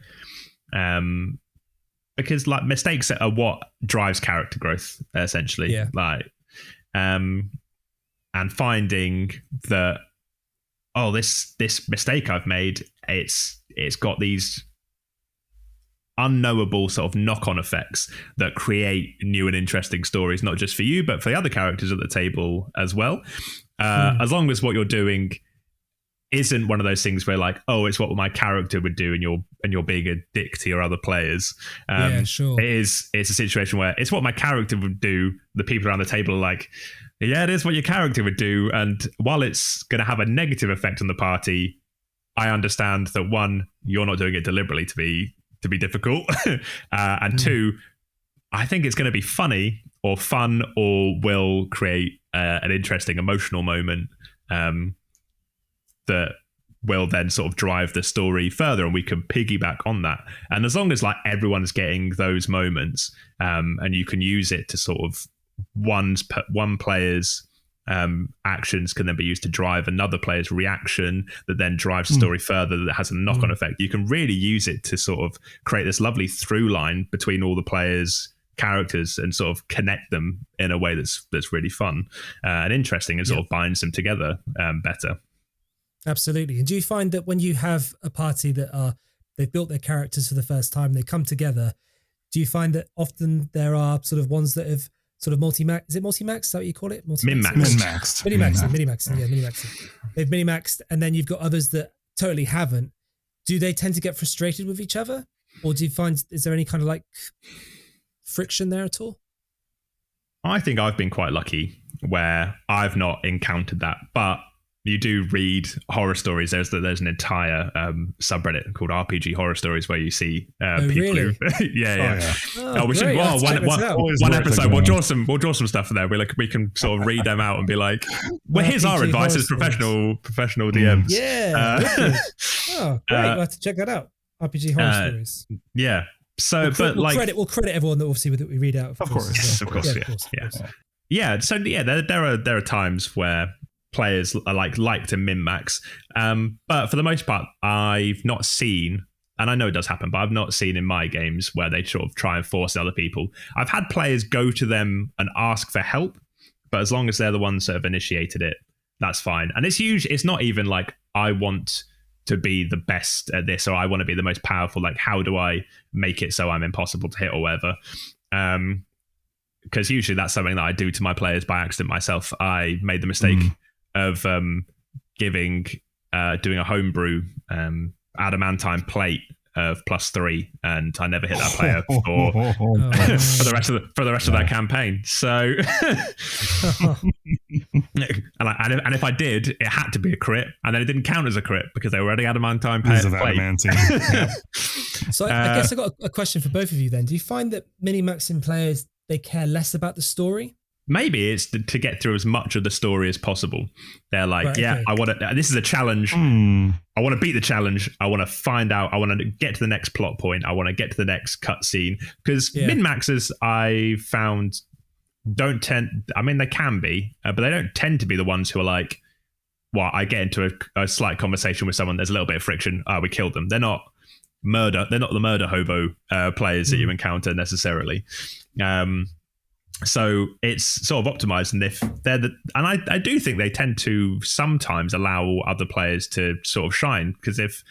[SPEAKER 3] Because like mistakes are what drives character growth, essentially. And finding that, this mistake I've made, it's got these unknowable sort of knock-on effects that create new and interesting stories, not just for you, but for the other characters at the table as well. As long as what you're doing isn't one of those things where like, it's what my character would do, and you're being a dick to your other players. It's a situation where it's what my character would do. The people around the table are like, yeah, it is what your character would do. And while it's going to have a negative effect on the party, I understand that one, you're not doing it deliberately to be difficult, and two, I think it's going to be funny or fun or will create an interesting emotional moment that will then sort of drive the story further, and we can piggyback on that. And as long as like everyone's getting those moments, and you can use it to sort of one player's actions can then be used to drive another player's reaction that then drives the story further, that has a knock-on effect. You can really use it to sort of create this lovely through line between all the players' characters and sort of connect them in a way that's really fun and interesting, and sort of binds them together better.
[SPEAKER 1] Absolutely. And do you find that when you have a party that they've built their characters for the first time, they come together, do you find that often there are sort of ones that have sort of multi-max? Is it multi-max? Is that what you call it?
[SPEAKER 2] Min-maxed.
[SPEAKER 1] Mini-maxed. They've mini-maxed, and then you've got others that totally haven't. Do they tend to get frustrated with each other? Or do you find, is there any kind of like friction there at all?
[SPEAKER 3] I think I've been quite lucky where I've not encountered that, but you do read horror stories. There's an entire subreddit called RPG Horror Stories where you see people
[SPEAKER 1] really?
[SPEAKER 3] who we should one episode we'll draw some stuff in there. We can sort of read them out and be like, well, here's our advice as professional DMs.
[SPEAKER 1] Great, we'll have to check that out. RPG Horror Stories.
[SPEAKER 3] So
[SPEAKER 1] we'll credit everyone that obviously that we read out.
[SPEAKER 3] Of course. So there are times where players are like to min-max, but for the most part I've not seen, and I know it does happen, but I've not seen in my games where they sort of try and force other people. I've had players go to them and ask for help, but as long as they're the ones that have initiated it, that's fine. And it's not even like I want to be the best at this, or I want to be the most powerful, like how do I make it so I'm impossible to hit or whatever, because usually that's something that I do to my players by accident myself. I made the mistake of giving doing a homebrew adamantine plate of +3, and I never hit that player for the rest of that campaign. So, and if I did, it had to be a crit, and then it didn't count as a crit because they were already adamantine plate.
[SPEAKER 1] So I guess I got a question for both of you then. Do you find that mini-maxing players, they care less about the story?
[SPEAKER 3] Maybe it's to get through as much of the story as possible. They're like, right, okay. I want to. This is a challenge. I want to beat the challenge. I want to find out. I want to get to the next plot point. I want to get to the next cutscene. Because min-maxers, I found, don't tend. I mean, they can be, but they don't tend to be the ones who are like, well, I get into a slight conversation with someone. There's a little bit of friction. We killed them. They're not murder. They're not the murder hobo players that you encounter necessarily. So it's sort of optimized, and if they're I do think they tend to sometimes allow other players to sort of shine, because if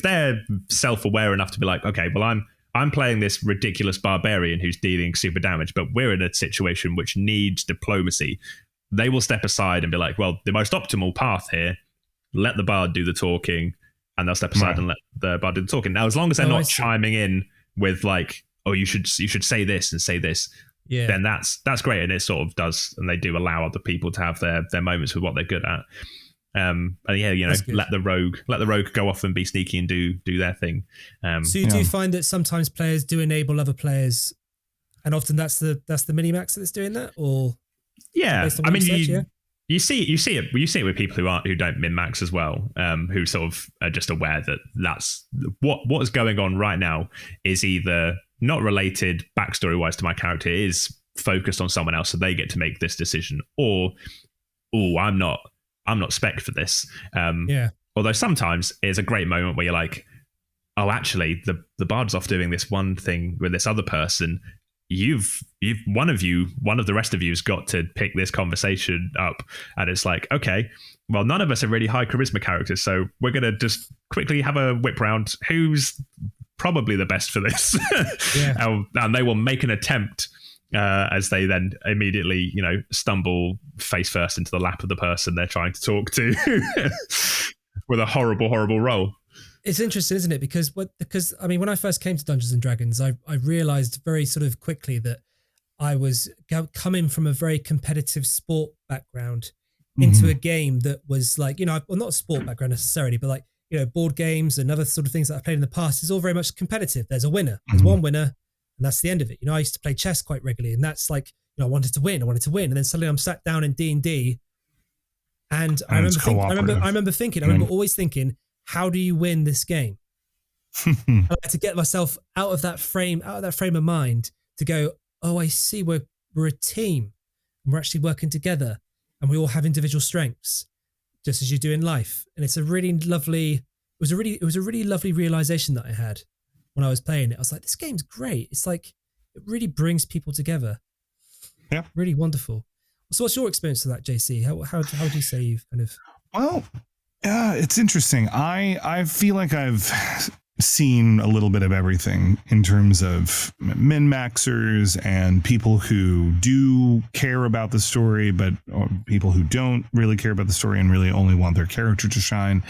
[SPEAKER 3] they're self-aware enough to be like, okay, well, I'm playing this ridiculous barbarian who's dealing super damage, but we're in a situation which needs diplomacy, they will step aside and be like, well, the most optimal path here, let the bard do the talking, and they'll step aside and let the bard do the talking. Now, as long as they're not chiming in with like, oh, you should say this and say this. Yeah. Then that's great, and it sort of does, and they do allow other people to have their moments with what they're good at. And let the rogue go off and be sneaky and do their thing.
[SPEAKER 1] So you do find that sometimes players do enable other players, and often that's the mini-max that's doing that, or
[SPEAKER 3] I mean you see it with people who don't min-max as well, who sort of are just aware that that's what is going on right now is either not related backstory wise to my character, is focused on someone else, so they get to make this decision, or I'm not spec for this. Although sometimes it's a great moment where you're like, oh, actually the bard's off doing this one thing with this other person. One of the rest of you's got to pick this conversation up, and it's like, okay, well, none of us are really high charisma characters, so we're gonna just quickly have a whip round. Who's probably the best for this? And they will make an attempt as they then immediately, stumble face first into the lap of the person they're trying to talk to with a horrible roll.
[SPEAKER 1] It's interesting, isn't it? Because I mean, when I first came to Dungeons and Dragons, I realized very sort of quickly that I was coming from a very competitive sport background into a game that was like, well, not a sport background necessarily, but like, board games and other sort of things that I've played in the past is all very much competitive. There's a winner. There's one winner, and that's the end of it. I used to play chess quite regularly, and that's like, I wanted to win, and then suddenly I'm sat down in D&D, and I remember always thinking, how do you win this game? I like to get myself out of that frame of mind to go, oh, I see, we're a team, and we're actually working together, and we all have individual strengths, just as you do in life. And it's a really lovely realization that I had when I was playing it. I was like, this game's great. It's like, it really brings people together. Yeah. Really wonderful. So what's your experience of that, JC? How would you say you've kind of...
[SPEAKER 2] Well, it's interesting. I feel like I've seen a little bit of everything in terms of min-maxers and people who do care about the story, or people who don't really care about the story and really only want their character to shine.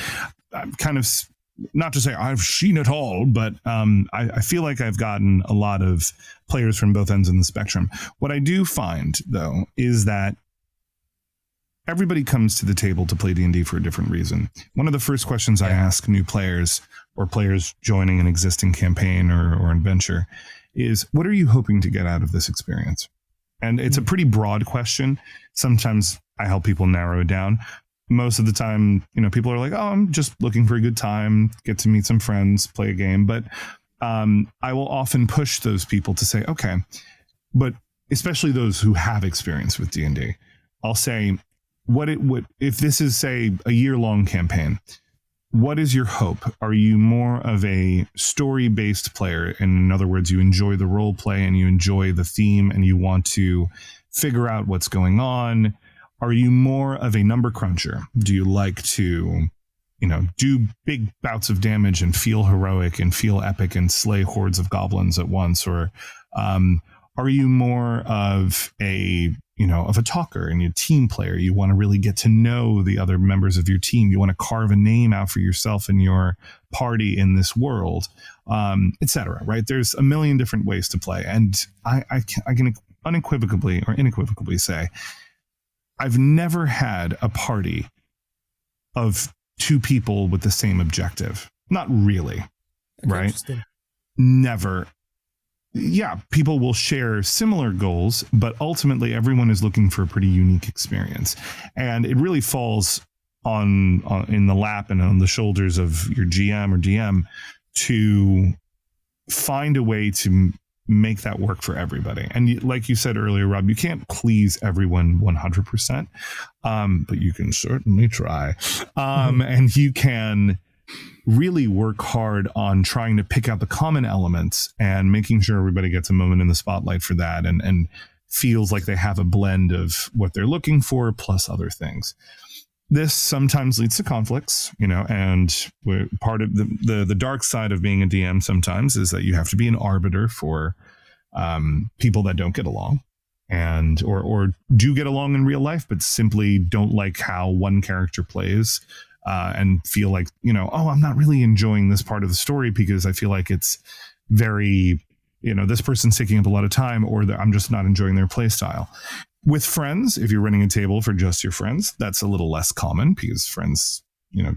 [SPEAKER 2] I'm kind of, not to say I've seen it all, but I feel like I've gotten a lot of players from both ends of the spectrum. What I do find, though, is that everybody comes to the table to play D&D for a different reason. One of the first questions I ask new players or players joining an existing campaign or adventure is, what are you hoping to get out of this experience? And it's a pretty broad question. Sometimes I help people narrow it down. Most of the time, people are like, oh, I'm just looking for a good time, get to meet some friends, play a game. But I will often push those people to say, okay, but especially those who have experience with D&D, I'll say, if this is, say, a year-long campaign, what is your hope? Are you more of a story-based player? In other words, you enjoy the role play and you enjoy the theme and you want to figure out what's going on? Are you more of a number cruncher? Do you like to, do big bouts of damage and feel heroic and feel epic and slay hordes of goblins at once? Or are you more of a of a talker and a team player. You want to really get to know the other members of your team. You want to carve a name out for yourself and your party in this world, etc. Right? There's a million different ways to play. And I can unequivocally say, I've never had a party of two people with the same objective. Not really.
[SPEAKER 1] Okay,
[SPEAKER 2] right? Never. Yeah, people will share similar goals, but ultimately everyone is looking for a pretty unique experience. And it really falls on in the lap and on the shoulders of your GM or DM to find a way to make that work for everybody. And like you said earlier, Rob, you can't please everyone 100%, but you can certainly try. And you can really work hard on trying to pick out the common elements and making sure everybody gets a moment in the spotlight for that and feels like they have a blend of what they're looking for plus other things. This sometimes leads to conflicts, and part of the dark side of being a DM sometimes is that you have to be an arbiter for people that don't get along and or do get along in real life, but simply don't like how one character plays. And feel like, I'm not really enjoying this part of the story because I feel like it's very, this person's taking up a lot of time, or I'm just not enjoying their play style. With friends, if you're running a table for just your friends, that's a little less common because friends,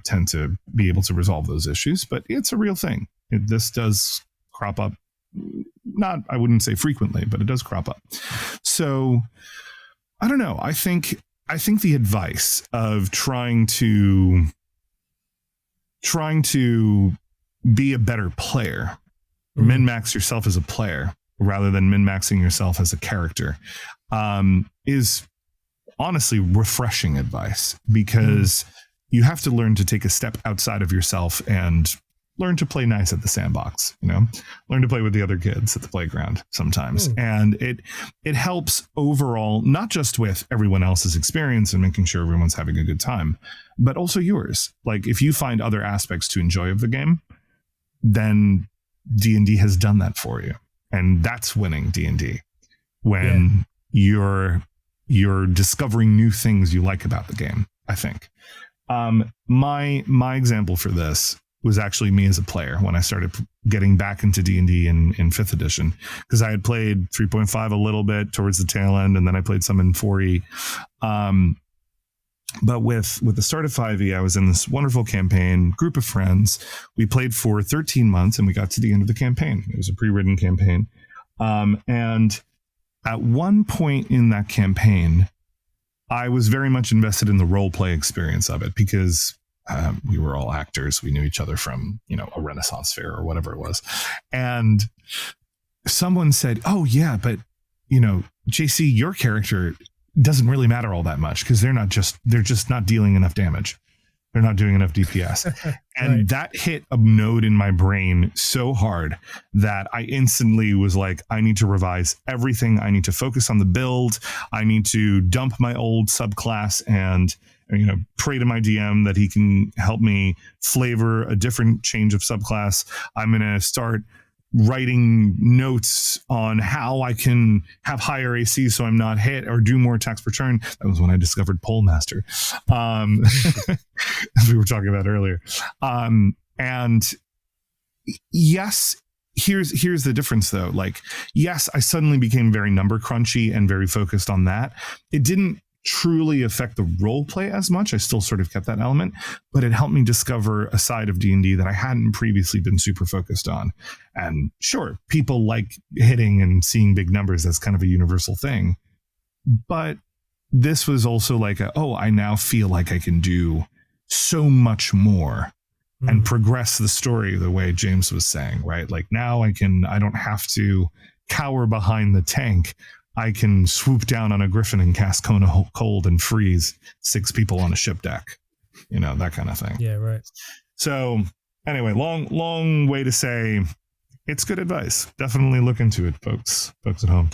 [SPEAKER 2] tend to be able to resolve those issues, but it's a real thing. This does crop up. I wouldn't say frequently, but it does crop up. So I don't know. I think the advice of trying to be a better player, min-max yourself as a player rather than min-maxing yourself as a character, is honestly refreshing advice, because you have to learn to take a step outside of yourself and learn to play nice at the sandbox, learn to play with the other kids at the playground sometimes. And it helps overall, not just with everyone else's experience and making sure everyone's having a good time, but also yours. Like if you find other aspects to enjoy of the game, then D&D has done that for you. And that's winning D&D, when you're discovering new things you like about the game, I think. My example for this was actually me as a player when I started getting back into D&D in 5th edition, because I had played 3.5 a little bit towards the tail end, and then I played some in 4e. But with the start of 5e, I was in this wonderful campaign, group of friends. We played for 13 months and we got to the end of the campaign. It was a pre-written campaign. And at one point in that campaign, I was very much invested in the role play experience of it, because we were all actors. We knew each other from, a Renaissance fair or whatever it was. And someone said, oh yeah, but JC, your character doesn't really matter all that much because they're just not dealing enough damage. They're not doing enough DPS. And that hit a node in my brain so hard that I instantly was like, I need to revise everything. I need to focus on the build. I need to dump my old subclass and pray to my DM that he can help me flavor a different change of subclass. I'm going to start writing notes on how I can have higher AC so I'm not hit, or do more attacks per turn. That was when I discovered Pole Master, as we were talking about earlier. And yes, here's the difference though. Like, yes, I suddenly became very number crunchy and very focused on that. It didn't truly affect the role play as much. I still sort of kept that element, but it helped me discover a side of D&D that I hadn't previously been super focused on. And sure, people like hitting and seeing big numbers. That's kind of a universal thing. But this was also like, I now feel like I can do so much more and progress the story the way James was saying, right? Like now I don't have to cower behind the tank. I can swoop down on a griffin and cast Cone of Cold and freeze 6 people on a ship deck, that kind of thing.
[SPEAKER 1] Yeah, right.
[SPEAKER 2] So anyway, long way to say it's good advice. Definitely look into it, folks at home.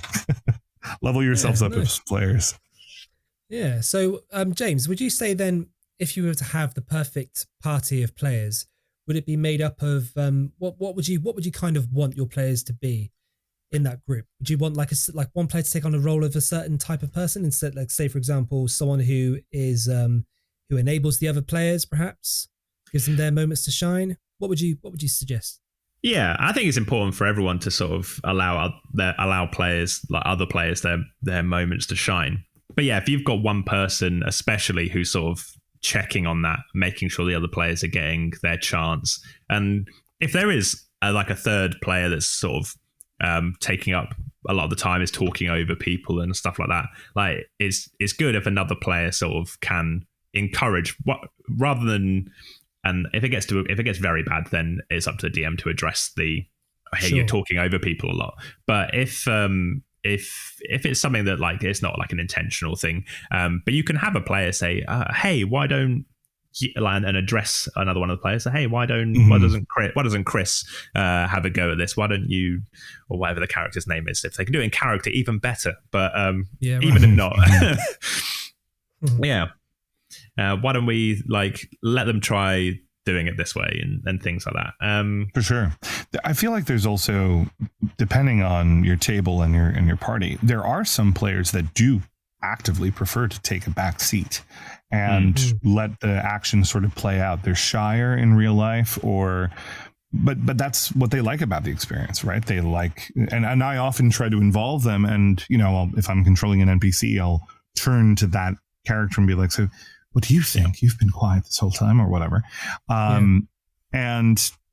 [SPEAKER 2] Level yourselves up as players.
[SPEAKER 1] Yeah. So, James, would you say then, if you were to have the perfect party of players, would it be made up of what would you kind of want your players to be? in that group? Would you want like one player to take on a role of a certain type of person instead, like say for example, someone who is who enables the other players, perhaps gives them their moments to shine? What would you suggest?
[SPEAKER 3] Yeah, I think it's important for everyone to sort of allow players, like other players, their moments to shine. But yeah, if you've got one person especially who's sort of checking on that, making sure the other players are getting their chance, and if there is like a third player that's sort of taking up a lot of the time, is talking over people and stuff like that, like it's good if another player sort of can encourage what rather than. And if it gets very bad, then it's up to the DM to address the, hey,
[SPEAKER 1] Sure.
[SPEAKER 3] You're talking over people a lot. But if it's something that like it's not like an intentional thing, but you can have a player say, hey, why don't you, and address another one of the players, say, hey, why doesn't Chris have a go at this? Why don't you, or whatever the character's name is, if they can do it in character, even better. But
[SPEAKER 1] Yeah, right.
[SPEAKER 3] even if not, yeah. Why don't we like let them try doing it this way and things like that?
[SPEAKER 2] For sure. I feel like there's also, depending on your table and your party, there are some players that do actively prefer to take a back seat and let the action sort of play out. They're shyer in real life, but that's what they like about the experience, right? They like, and I often try to involve them, and if I'm controlling an NPC, I'll turn to that character and be like, so what do you think? You've been quiet this whole time, or whatever. And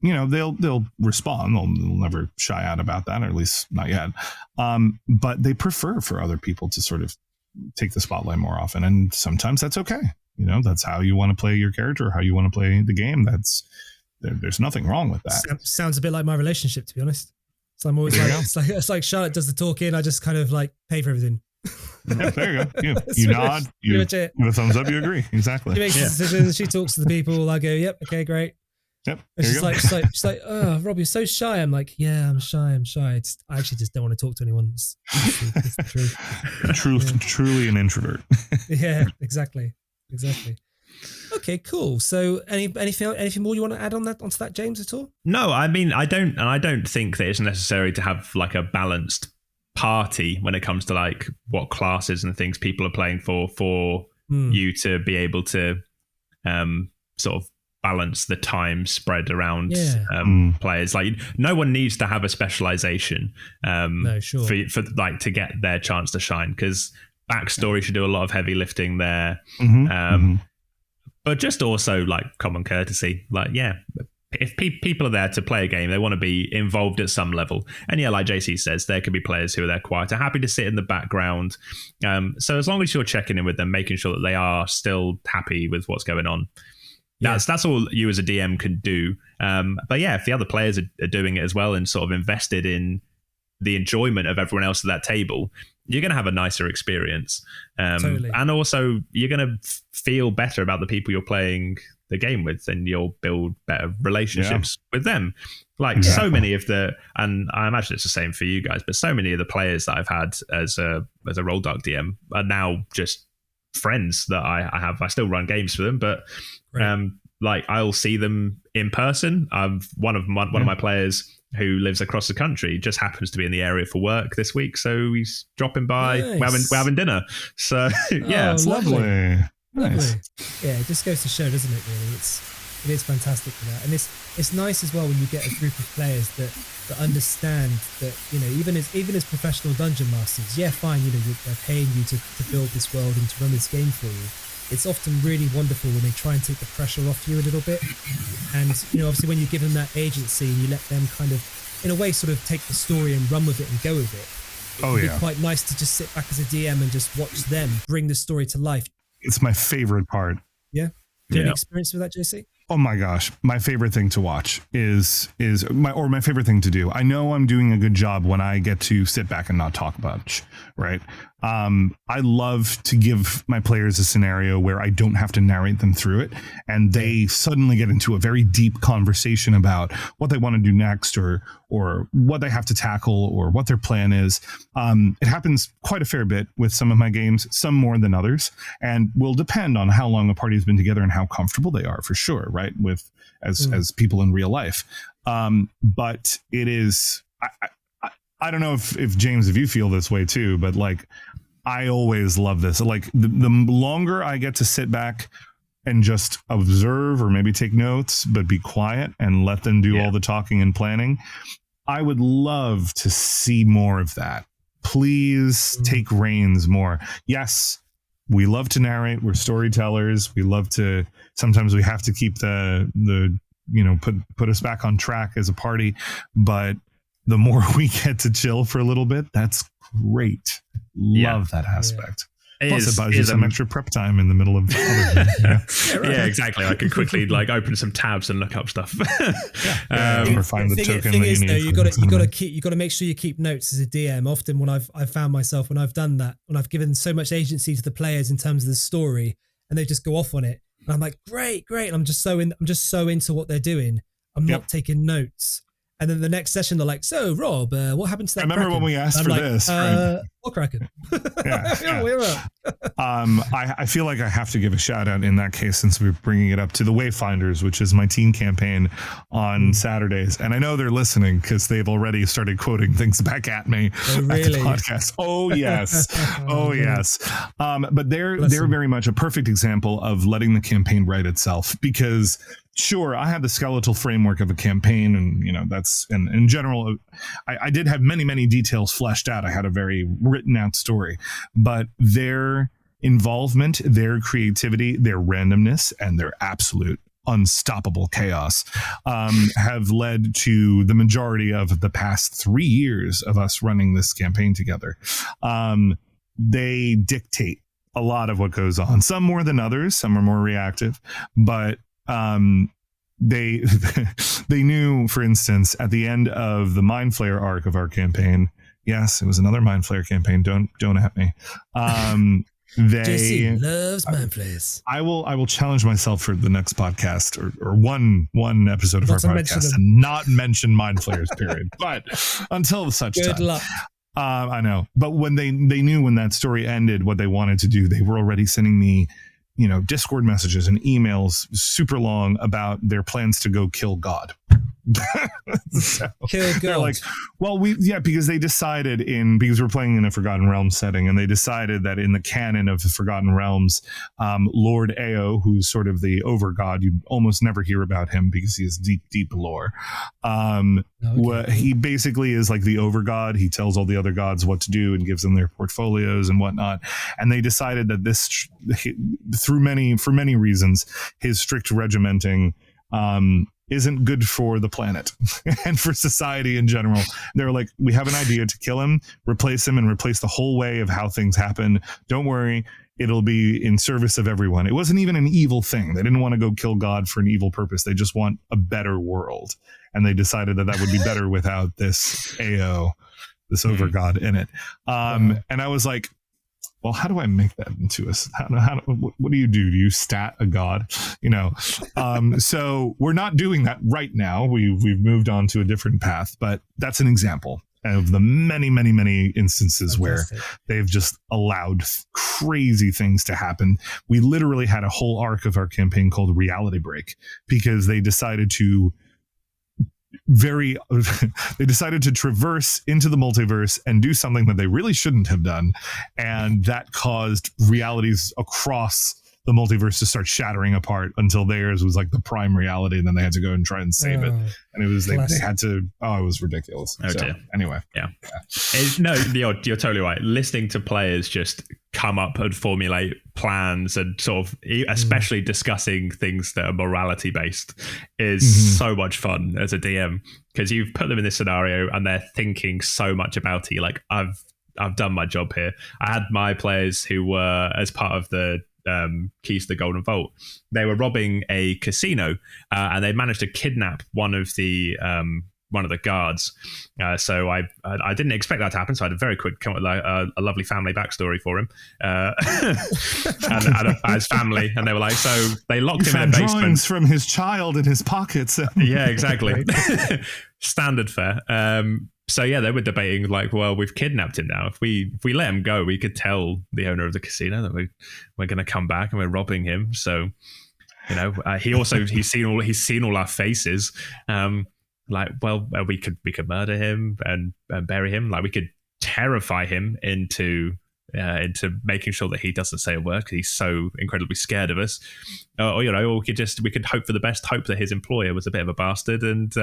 [SPEAKER 2] they'll respond. They'll never shy out about that, or at least not yet. But they prefer for other people to sort of take the spotlight more often, and sometimes that's okay. That's how you want to play your character, or how you want to play the game. There's nothing wrong with that.
[SPEAKER 1] Sounds a bit like my relationship, to be honest. So I'm always it's like Charlotte does the talking. I just kind of like pay for everything.
[SPEAKER 2] Yeah, there you go. You nod, you give a thumbs up, you agree. Exactly.
[SPEAKER 1] She makes decisions, she talks to the people, I go, yep, okay, great.
[SPEAKER 2] Yep.
[SPEAKER 1] And she's like, oh, Rob, you're so shy. I'm like, yeah, I'm shy. I actually just don't want to talk to anyone. It's the truth.
[SPEAKER 2] Truly an introvert.
[SPEAKER 1] Yeah, exactly. Okay, cool. So anything more you want to add onto that, James, at all?
[SPEAKER 3] No, I mean, I don't think that it's necessary to have like a balanced party when it comes to like what classes and things people are playing for you to be able to sort of balance the time spread around players. Like no one needs to have a specialization for like to get their chance to shine, because backstory should do a lot of heavy lifting there. But just also like common courtesy, like if people are there to play a game, they want to be involved at some level. And yeah, like JC says, there could be players who are there quiet, are happy to sit in the background. So as long as you're checking in with them, making sure that they are still happy with what's going on, that's all you as a DM can do. But yeah, if the other players are doing it as well and sort of invested in the enjoyment of everyone else at that table, you're going to have a nicer experience.
[SPEAKER 1] Totally.
[SPEAKER 3] And also you're going to feel better about the people you're playing the game with, and you'll build better relationships with them. Like so many of and I imagine it's the same for you guys, but so many of the players that I've had as a Rolldark DM are now just friends that I have. I still run games for them, but like I'll see them in person. One of my players who lives across the country just happens to be in the area for work this week, so he's dropping by.
[SPEAKER 1] Nice.
[SPEAKER 3] We're having dinner. So
[SPEAKER 2] It's lovely. Nice.
[SPEAKER 1] Yeah, it just goes to show, doesn't it? Really, it is fantastic for that, and it's nice as well when you get a group of players that understand that even as professional dungeon masters, fine, they're paying you to build this world and to run this game for you. It's often really wonderful when they try and take the pressure off you a little bit, and obviously when you give them that agency and you let them kind of, in a way, sort of take the story and run with it and go with it. It'd be quite nice to just sit back as a DM and just watch them bring the story to life.
[SPEAKER 2] It's my favorite part.
[SPEAKER 1] Yeah. Do you have any experience with that, JC?
[SPEAKER 2] Oh my gosh, my favorite thing to watch is my favorite thing to do. I know I'm doing a good job when I get to sit back and not talk much, right? I love to give my players a scenario where I don't have to narrate them through it, and they suddenly get into a very deep conversation about what they want to do next, or what they have to tackle, or what their plan is. It happens quite a fair bit with some of my games, some more than others, and will depend on how long a party has been together and how comfortable they are, for sure, right? With as people in real life. But it is, I don't know if James, if you feel this way too, but like, I always love this. Like the longer I get to sit back and just observe or maybe take notes, but be quiet and let them do all the talking and planning, I would love to see more of that. Please take reins more. Yes, we love to narrate. We're storytellers. We love to, sometimes we have to keep the put us back on track as a party, but the more we get to chill for a little bit, that's great. Love that aspect. Plus, it buys you some extra prep time in the middle of other things.
[SPEAKER 3] Yeah, exactly. I could quickly open some tabs and look up stuff.
[SPEAKER 2] Or find the token that you need.
[SPEAKER 1] You got to make sure you keep notes as a DM. Often, when I've found myself when I've done that, when I've given so much agency to the players in terms of the story, and they just go off on it, and I'm like, great. And I'm just so into what they're doing. I'm not taking notes. And then the next session, they're like, "So, Rob, what happened to that?"
[SPEAKER 2] I remember
[SPEAKER 1] Kraken?
[SPEAKER 2] when we asked for this.
[SPEAKER 1] What Kraken?
[SPEAKER 2] I feel like I have to give a shout out in that case, since we're bringing it up, to the Wayfinders, which is my teen campaign on Saturdays. And I know they're listening because they've already started quoting things back at me at the podcast. Oh, yes. Yes. But they're very much a perfect example of letting the campaign write itself, because sure, I have the skeletal framework of a campaign, and that's, and in general, I did have many details fleshed out. I had a very written out story, but their involvement, their creativity, their randomness, and their absolute unstoppable chaos have led to the majority of the past 3 years of us running this campaign together. They dictate a lot of what goes on, some more than others, some are more reactive, but they knew, for instance, at the end of the Mind Flayer arc of our campaign, yes, it was another Mind Flayer campaign, don't at me,
[SPEAKER 1] JC loves Mind Flayers.
[SPEAKER 2] I will challenge myself for the next podcast or one episode of our podcast to not mention Mind Flayers, period. But until such time, good luck. I know, but when they knew when that story ended what they wanted to do, they were already sending me Discord messages and emails super long about their plans to go kill God.
[SPEAKER 1] Kill God.
[SPEAKER 2] They're like, well, because they decided because we're playing in a Forgotten Realms setting, and they decided that in the canon of the Forgotten Realms, Lord Ao, who's sort of the over god, you almost never hear about him because he has deep lore. He basically is like the over god. He tells all the other gods what to do and gives them their portfolios and whatnot. And they decided that this, for many reasons, his strict regimenting isn't good for the planet and for society in general. They're like, we have an idea to kill him, replace him, and replace the whole way of how things happen. Don't worry, it'll be in service of everyone. It wasn't even an evil thing. They didn't want to go kill God for an evil purpose. They just want a better world. And they decided that would be better without this AO, this over god in it. And I was like, well, how do I make that into a? What do you do? Do you stat a god? So we're not doing that right now. We've moved on to a different path, but that's an example of the many instances where they've just allowed crazy things to happen. We literally had a whole arc of our campaign called Reality Break because they decided to traverse into the multiverse and do something that they really shouldn't have done, and that caused realities across the multiverse to start shattering apart until theirs was like the prime reality, and then they had to go and try and save it, and it was they had to. It was ridiculous.
[SPEAKER 3] Dear.
[SPEAKER 2] Anyway,
[SPEAKER 3] you're totally right. Listening to players just come up and formulate plans and sort of especially discussing things that are morality based is so much fun as a DM, because you've put them in this scenario and they're thinking so much about it. Like, I've done my job here. I had my players who were, as part of the Keys to the Golden Vault, they were robbing a casino and they managed to kidnap one of the guards. So I didn't expect that to happen. So I had a very quick come up with a lovely family backstory for him and his family. And they were like, so they locked him in a basement.
[SPEAKER 2] Drawings from his child in his pockets.
[SPEAKER 3] Yeah, exactly. Standard fare. So yeah, they were debating like, well, we've kidnapped him now. If we let him go, we could tell the owner of the casino that we're going to come back and we're robbing him. So, he's seen all our faces. like, well, we could murder him and bury him. Like, we could terrify him into making sure that he doesn't say a word because he's so incredibly scared of us. Or we could hope for the best, hope that his employer was a bit of a bastard and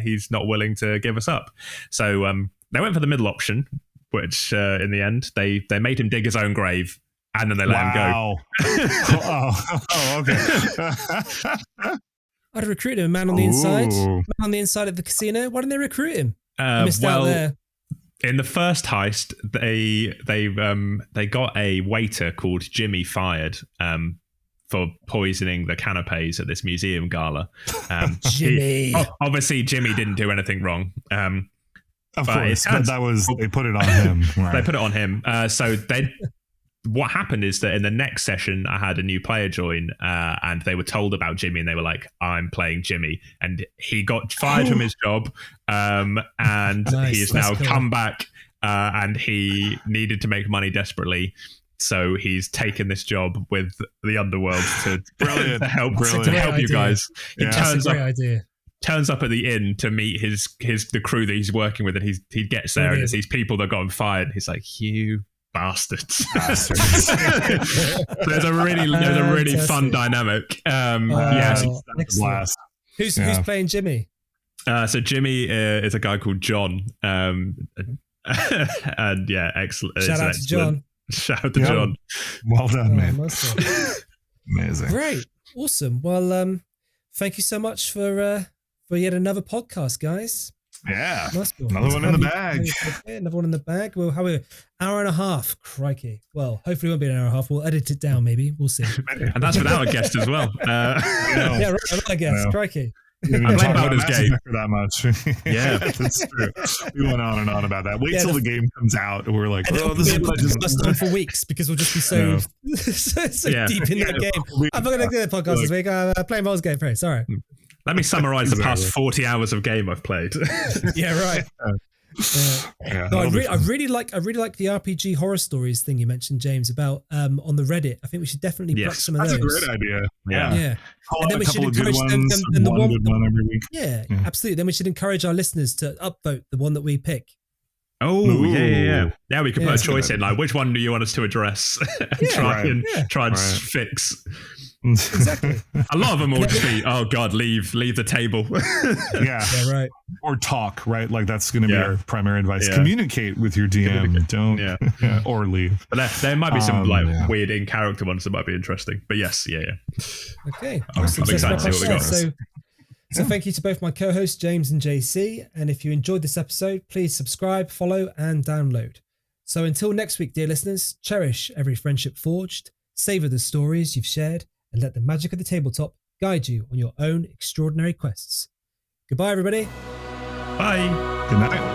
[SPEAKER 3] he's not willing to give us up. So they went for the middle option, which in the end they made him dig his own grave and then they let him go.
[SPEAKER 2] Okay.
[SPEAKER 1] I'd recruit him, a man on the inside. Man on the inside of the casino. Why didn't they recruit him? Missed out there.
[SPEAKER 3] In the first heist, they got a waiter called Jimmy fired for poisoning the canapes at this museum gala.
[SPEAKER 1] Jimmy.
[SPEAKER 3] Obviously, Jimmy didn't do anything wrong.
[SPEAKER 2] Of course, but they put it on him. Right.
[SPEAKER 3] They put it on him. What happened is that in the next session, I had a new player join, and they were told about Jimmy, and they were like, "I'm playing Jimmy," and he got fired from his job, and he has now come back, and he needed to make money desperately, so he's taken this job with the underworld to help you guys. Turns up at the inn to meet the crew that he's working with, and he gets there, and it's these people that got him fired. He's like, "You bastards." There's a really fun dynamic.
[SPEAKER 2] That's a blast.
[SPEAKER 1] Who's playing Jimmy?
[SPEAKER 3] So Jimmy is a guy called John. And yeah, excellent.
[SPEAKER 1] Shout out to John.
[SPEAKER 3] Shout out to John.
[SPEAKER 2] Well done, man.
[SPEAKER 1] Amazing. Great. Awesome. Well, thank you so much for yet another podcast, guys.
[SPEAKER 2] Yeah, another one in the bag.
[SPEAKER 1] Another one in the bag. We'll have an hour and a half. Crikey. Well, hopefully it won't be an hour and a half. We'll edit it down, maybe. We'll see.
[SPEAKER 3] And that's without a guest as well.
[SPEAKER 1] Yeah, right. Without a guest. Crikey.
[SPEAKER 3] I played Baldurs Gate
[SPEAKER 2] for that much.
[SPEAKER 3] Yeah,
[SPEAKER 2] that's true. We went on and on about that. Wait till the game comes out, and we're like, "Oh, this is what I just
[SPEAKER 1] on for weeks," because we'll just be so deep in the game. I'm not going to do the podcast this week. I'm playing Baldurs Gate. Sorry.
[SPEAKER 3] Let me summarize the past 40 hours of game I've played.
[SPEAKER 1] Yeah, right. No, I really like the RPG horror stories thing you mentioned, James, about on the Reddit. I think we should definitely pluck some of those.
[SPEAKER 2] That's a great idea.
[SPEAKER 1] Yeah. And then we should encourage them. One every week. Yeah, absolutely. Then we should encourage our listeners to upvote the one that we pick.
[SPEAKER 3] Oh, yeah. Yeah, we could put a choice in, like, which one do you want us to address? Try and fix.
[SPEAKER 1] Exactly.
[SPEAKER 3] A lot of them will just be, "Oh God, leave the table."
[SPEAKER 2] Yeah,
[SPEAKER 1] right.
[SPEAKER 2] Or talk, right? Like that's going to be our primary advice. Communicate with your DM. Don't or leave.
[SPEAKER 3] But there might be some weird in character ones that might be interesting. But yes,
[SPEAKER 1] Okay.
[SPEAKER 3] I'm excited to see what we got.
[SPEAKER 1] So thank you to both my co-hosts James and JC. And if you enjoyed this episode, please subscribe, follow, and download. So until next week, dear listeners, cherish every friendship forged, savor the stories you've shared, and let the magic of the tabletop guide you on your own extraordinary quests. Goodbye, everybody.
[SPEAKER 3] Bye.
[SPEAKER 2] Good night.